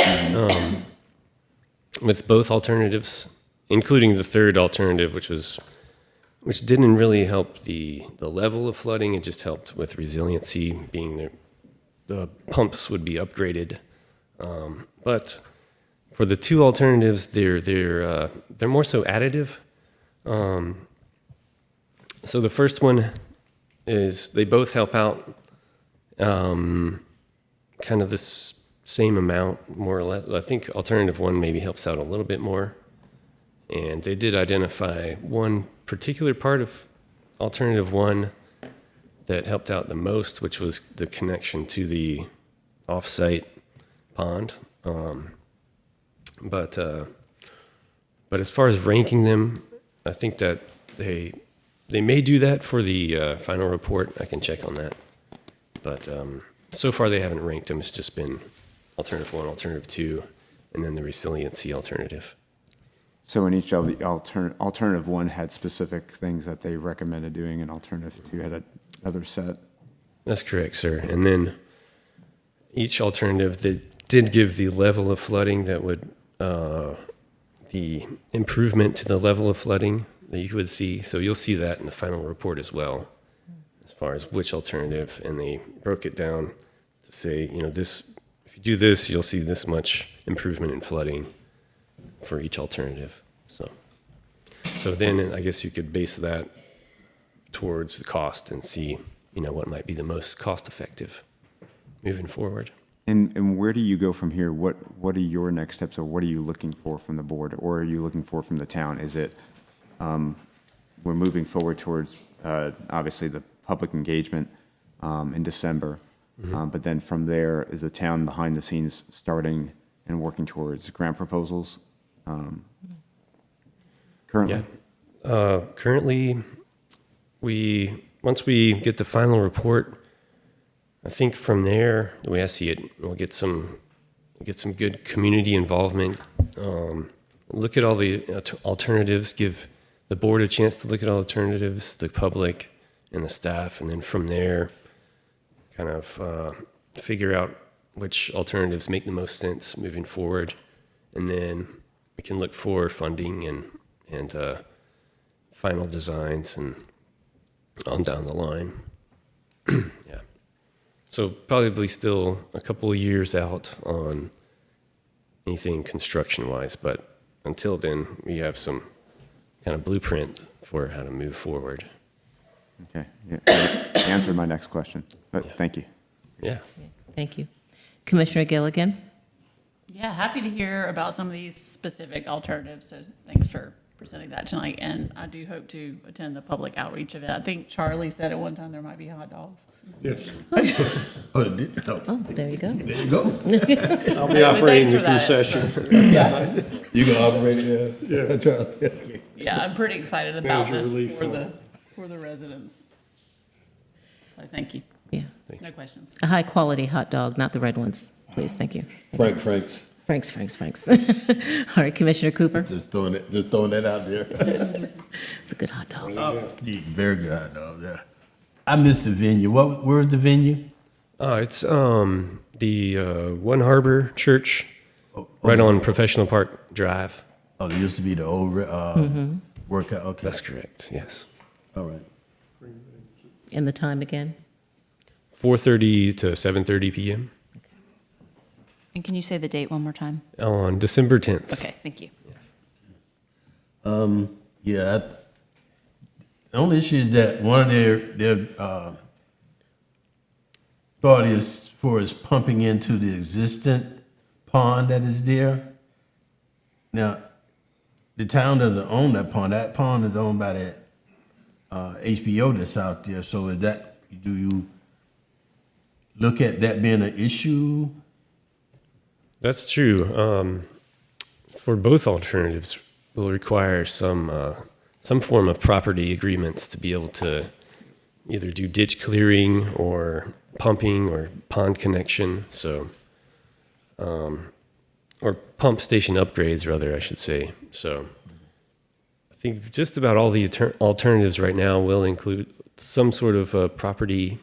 with both alternatives, including the third alternative, which didn't really help the level of flooding. It just helped with resiliency, being the pumps would be upgraded. But for the two alternatives, they're more so additive. So the first one is they both help out kind of this same amount, more or less. I think alternative one maybe helps out a little bit more. And they did identify one particular part of alternative one that helped out the most, which was the connection to the off-site pond. But as far as ranking them, I think that they may do that for the final report. I can check on that. But so far they haven't ranked them. It's just been alternative one, alternative two, and then the resiliency alternative. So in each of the alternative one had specific things that they recommended doing, and alternative two had another set? That's correct, sir. And then each alternative, they did give the level of flooding that would, the improvement to the level of flooding that you would see. So you'll see that in the final report as well, as far as which alternative. And they broke it down to say, this, if you do this, you'll see this much improvement in flooding for each alternative. So then I guess you could base that towards the cost and see, what might be the most cost effective moving forward. And where do you go from here? What are your next steps, or what are you looking for from the board, or are you looking for from the town? Is it, we're moving forward towards, obviously, the public engagement in December, but then from there, is the town behind the scenes starting and working towards grant proposals currently? Yeah. Currently, once we get the final report, I think from there, the way I see it, we'll get some good community involvement. Look at all the alternatives, give the board a chance to look at alternatives, the public and the staff, and then from there, kind of figure out which alternatives make the most sense moving forward, and then we can look for funding and final designs and on down the line. Yeah. So probably still a couple of years out on, anything construction-wise. But until then, we have some kind of blueprint for how to move forward. Okay, yeah, you answered my next question, but thank you. Yeah. Thank you. Commissioner Gilligan? Yeah, happy to hear about some of these specific alternatives, so thanks for presenting that tonight, and I do hope to attend the public outreach event. I think Charlie said at one time there might be hot dogs. Yes. Oh, there you go. There you go. I'll be operating the Thanks for that. concessions. Yeah. You can operate it there? Yeah. That's right. Yeah, I'm pretty excited about Manager this relief for the residents. So thank you. Yeah. No questions. A high-quality hot dog, not the red ones, please. Thank you. Franks. Franks. All right, Commissioner Cooper? Just throwing that out there. It's a good hot dog. Very good hot dog, yeah. I missed the venue. Where's the venue? It's the One Harbor Church, right on Professional Park Drive. Oh, it used to be the old workout, okay. That's correct, yes. All right. And the time again? 4:30 to 7:30 p.m. And can you say the date one more time? on December 10th. Okay, thank you. Yeah, the only issue is that one of their thought is for is pumping into the existing pond that is there. Now, the town doesn't own that pond. That pond is owned by that HBO that's out there. So is that, do you look at that being an issue? That's true. For both alternatives, we'll require some form of property agreements to be able to either do ditch clearing or pumping or pond connection. So, or pump station upgrades, rather, I should say. So, I think just about all the alternatives right now will include some sort of property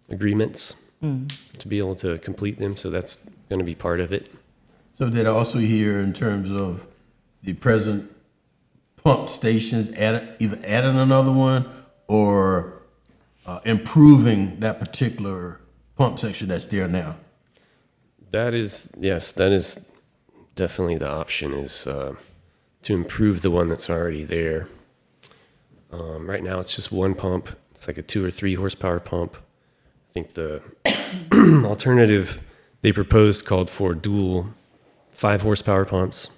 agreements to be able to complete them. So that's going to be part of it. So did I also hear in terms of the present pump stations, either adding another one or improving that particular pump section that's there now? That is, yes, that is definitely the option, is to improve the one that's already there. Right now it's just one pump. It's like a 2 or 3 horsepower pump. I think the alternative they proposed called for dual 5 horsepower pumps.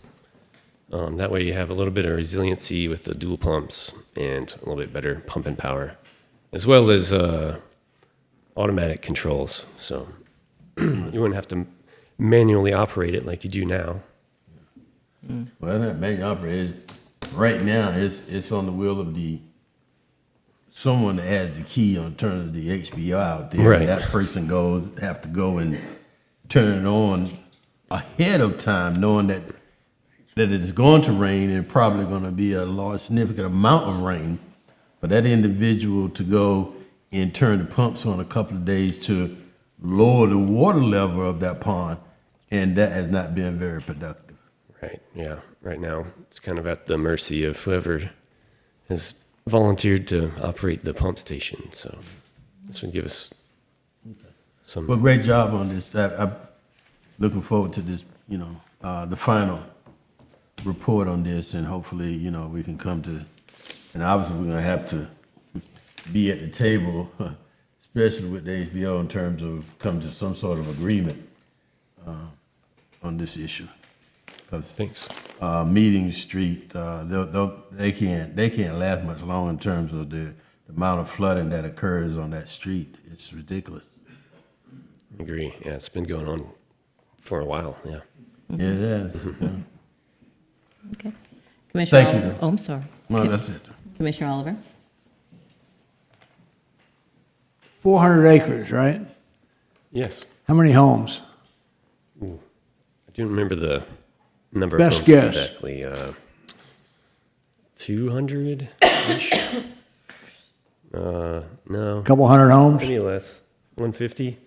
That way you have a little bit of resiliency with the dual pumps and a little bit better pumping power, as well as automatic controls. So you wouldn't have to manually operate it like you do now. Well, that manual operator, right now, it's on the wheel of someone that has the key in terms of the HBO out there. Right. That person have to go and turn it on ahead of time, knowing that it is going to rain and probably going to be a large, significant amount of rain. For that individual to go and turn the pumps on a couple of days to lower the water level of that pond, and that has not been very productive. Right, yeah. Right now, it's kind of at the mercy of whoever has volunteered to operate the pump station. So this would give us some... Well, great job on this. I'm looking forward to this, the final report on this, and hopefully, we can come to, and obviously we're gonna have to be at the table, especially with the HBO, in terms of come to some sort of agreement on this issue. Thanks. Meeting Street, they can't last much longer in terms of the amount of flooding that occurs on that street. It's ridiculous. I agree. Yeah, it's been going on for a while. Yeah. Yeah, it is. Yeah. Okay. Commissioner Thank you. Oliver? Oh, I'm sorry. No, that's it. Commissioner Oliver? 400 acres, right? Yes. How many homes? Ooh. I don't remember the number Best of homes guess. exactly. 200-ish? No. Couple hundred homes? Maybe less. 150?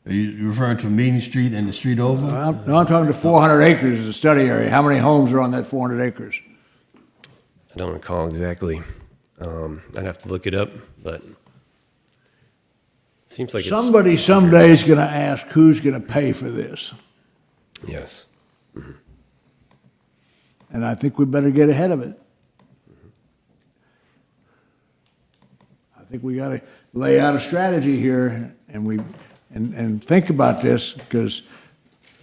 Are you referring to Meeting Street and the street over? No, I'm talking to 400 acres as a study area. How many homes are on that 400 acres? I don't recall exactly. I'd have to look it up, but it seems like Somebody someday is going to ask who's going to pay for this. Yes. And I think we better get ahead of it. I think we got to lay out a strategy here and think about this, because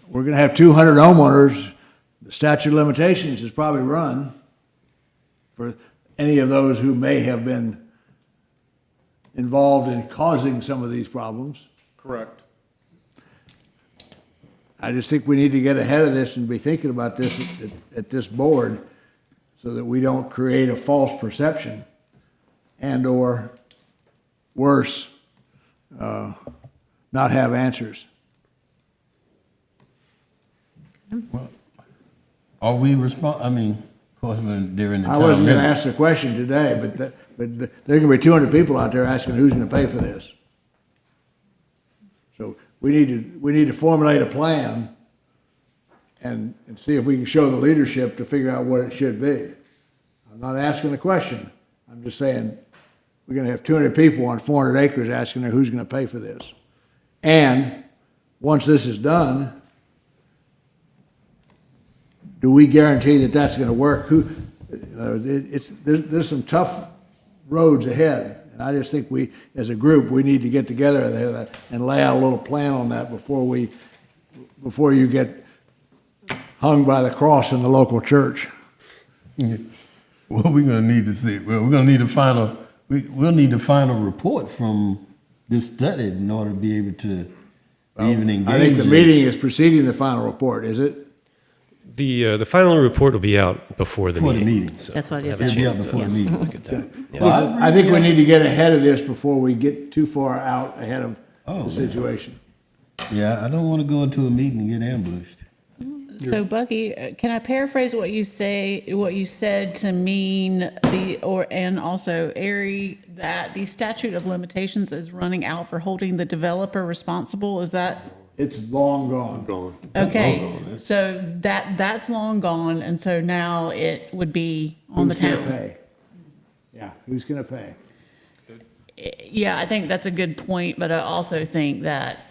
we're going to have 200 homeowners. The statute of limitations is probably run for any of those who may have been involved in causing some of these problems. Correct. I just think we need to get ahead of this and be thinking about this at this board, so that we don't create a false perception and/or worse, not have answers. Are we I mean, of course, when they're in the I town wasn't going to limits. ask the question today, but there's going to be 200 people out there asking who's going to pay for this. So we need to formulate a plan and see if we can show the leadership to figure out what it should be. I'm not asking the question. I'm just saying we're going to have 200 people on 400 acres asking who's going to pay for this. And once this is done, do we guarantee that that's going to work? There's some tough roads ahead, and I just think we, as a group, we need to get together and lay out a little plan on that before you get hung by the cross in the local church. Well, we're going to need to see, we're going to need we'll need a final report from this study in order to be able to even engage. I think the meeting is preceding the final report, is it? The final report will be out before the meeting. So That's what it is. have a It'll be out chance to before the meeting. Look at that. Yeah. Well, I think we need to get ahead of this before we get too far out ahead of the situation. Yeah, I don't want to go into a meeting and get ambushed. So Bucky, can I paraphrase what you said to mean and also Ari, that the statute of limitations is running out for holding the developer responsible? Is that? It's long gone. Okay, so that's long gone, and so now it would be on the town. Who's gonna pay? Yeah, who's gonna pay? Yeah, I think that's a good point, but I also think that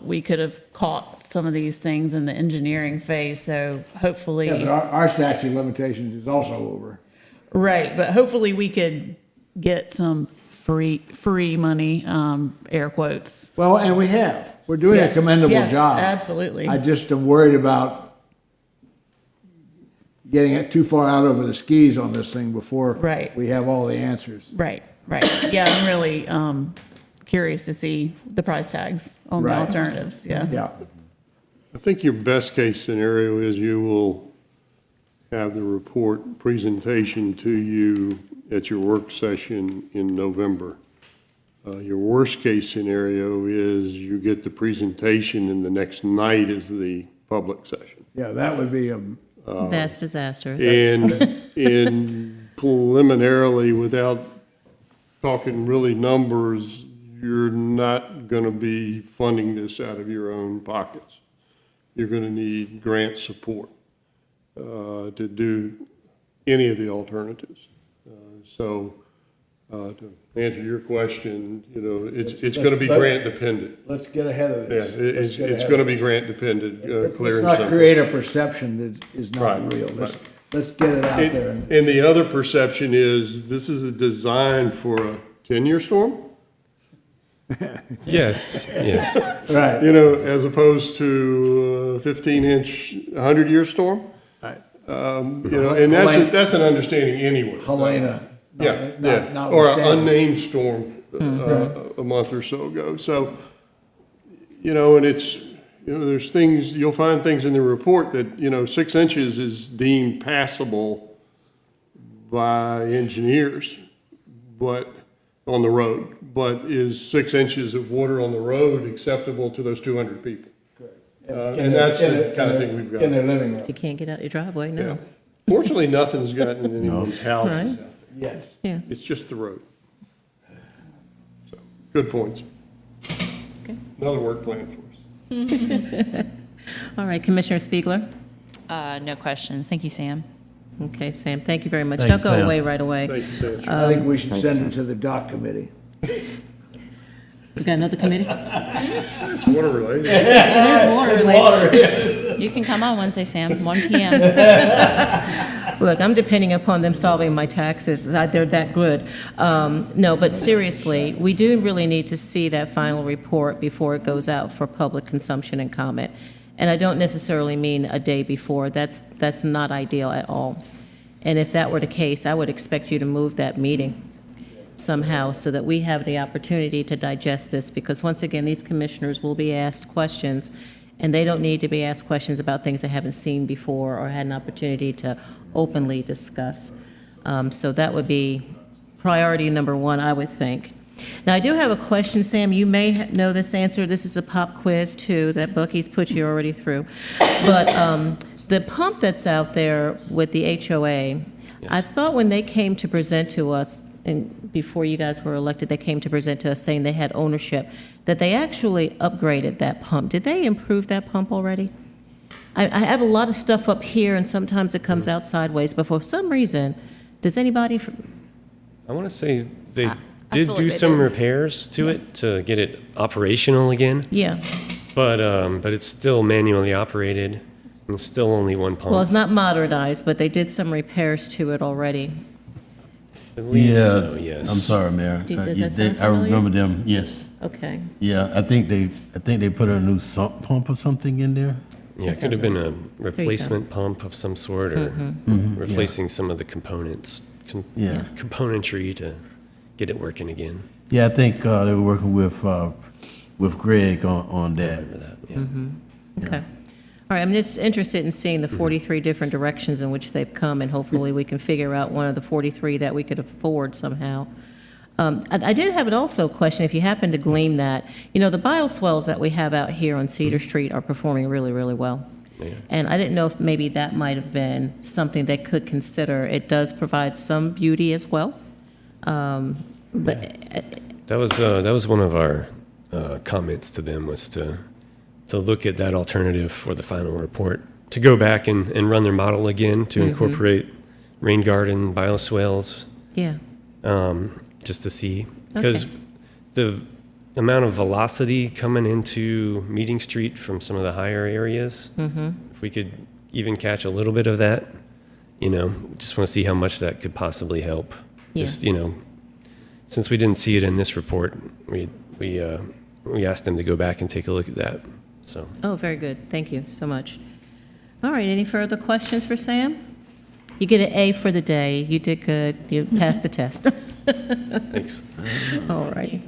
we could have caught some of these things in the engineering phase, so hopefully. Yeah, but our statute of limitations is also over. Right, but hopefully we could get some free money, air quotes. Well, and we have. We're doing a commendable job. Absolutely. I just am worried about getting it too far out over the skis on this thing before we have all the answers. Right. Yeah, I'm really curious to see the price tags on the alternatives, Yeah. I think your best case scenario is you will have the report presentation to you at your work session in November. Your worst case scenario is you get the presentation and the next night is the public session. Yeah, that would be That's disastrous. And preliminarily, without talking really numbers, you're not going to be funding this out of your own pockets. You're going to need grant support to do any of the alternatives. So to answer your question, it's going to be grant dependent. Let's get ahead of this. Yeah, it's going to be grant dependent, clear and simple. Let's not create a perception that is not real. Let's get it out there. And the other perception is, this is a design for a 10-year storm? Yes. Right. As opposed to a 15-inch, 100-year storm? Right. And that's an understanding anyway. Helena. Or an unnamed storm a month or so ago. So, and it's, there's things, you'll find things in the report that, 6 inches is deemed passable by engineers, but on the road. But is 6 inches of water on the road acceptable to those 200 people? And that's the kind of thing we've got. In their living room. You can't get out your driveway, no. Yeah. Fortunately, nothing's gotten in anyone's houses Right. out there. Yes. Yeah. It's just the road. So, good points. Okay. Another work plan for us. All right, Commissioner Spiegler? No questions. Thank you, Sam. Okay, Sam, thank you very much. Thank Don't you, go Sam. away right away. Thank you, Sam. I think we should send it to the dock committee. We got another committee? It's water related. It is water related. You can come on Wednesday, Sam, 1 PM. Look, I'm depending upon them solving my taxes. They're that good. No, but seriously, we do really need to see that final report before it goes out for public consumption and comment. And I don't necessarily mean a day before. That's not ideal at all. And if that were the case, I would expect you to move that meeting somehow so that we have the opportunity to digest this, because once again, these commissioners will be asked questions, and they don't need to be asked questions about things they haven't seen before or had an opportunity to openly discuss. So that would be priority number one, I would think. Now, I do have a question, Sam. You may know this answer. This is a pop quiz, too, that Bucky's put you already through. But the pump that's out there with the HOA, I thought when they came to present to us, and before you guys were elected, they came to present to us saying they had ownership, that they actually upgraded that pump. Did they improve that pump already? I have a lot of stuff up here, and sometimes it comes out sideways, but for some reason, does anybody... I want to say they did do some repairs to it to get it operational again. Yeah. But it's still manually operated, and it's still only one pump. Well, it's not modernized, but they did some repairs to it already. I believe Yeah, so, yes. I'm sorry, Mayor. Does that sound I familiar? remember them, yes. Okay. Yeah, I think they put a new sump pump or something in there. Yeah, it could have been a replacement pump of some sort, or replacing some of the components, Yeah. componentry to get it working again. Yeah, I think they were working with Greg on that. Okay. All right, I'm just interested in seeing the 43 different directions in which they've come, and hopefully we can figure out one of the 43 that we could afford somehow. I did have an also question, if you happen to glean that. You know, the bioswales that we have out here on Cedar Street are performing really, really well. Yeah. And I didn't know if maybe that might have been something they could consider. It does provide some beauty as well. But That was one of our comments to them, was to look at that alternative for the final report, to go back and run their model again to incorporate rain garden bioswales. yeah. Just to see, because the amount of velocity coming into Meeting Street from some of the higher areas, if we could even catch a little bit of that, just want to see how much that could possibly help. Yeah. Just, since we didn't see it in this report, we asked them to go back and take a look at that. So. Oh, very good. Thank you so much. All right, any further questions for Sam? You get an A for the day. You did good. You passed the test. Thanks. All right.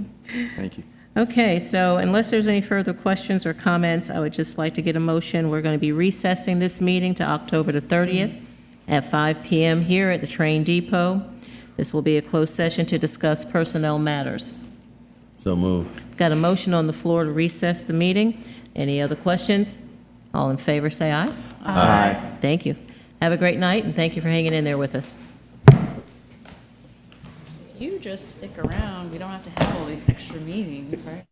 Thank you. Okay, so unless there's any further questions or comments, I would just like to get a motion. We're going to be recessing this meeting to October the 30th at 5 p.m. here at the train depot. This will be a closed session to discuss personnel matters. So move. Got a motion on the floor to recess the meeting. Any other questions? All in favor, say aye. Aye. Thank you. Have a great night, and thank you for hanging in there with us. You just stick around, we don't have to have all these extra meetings, right?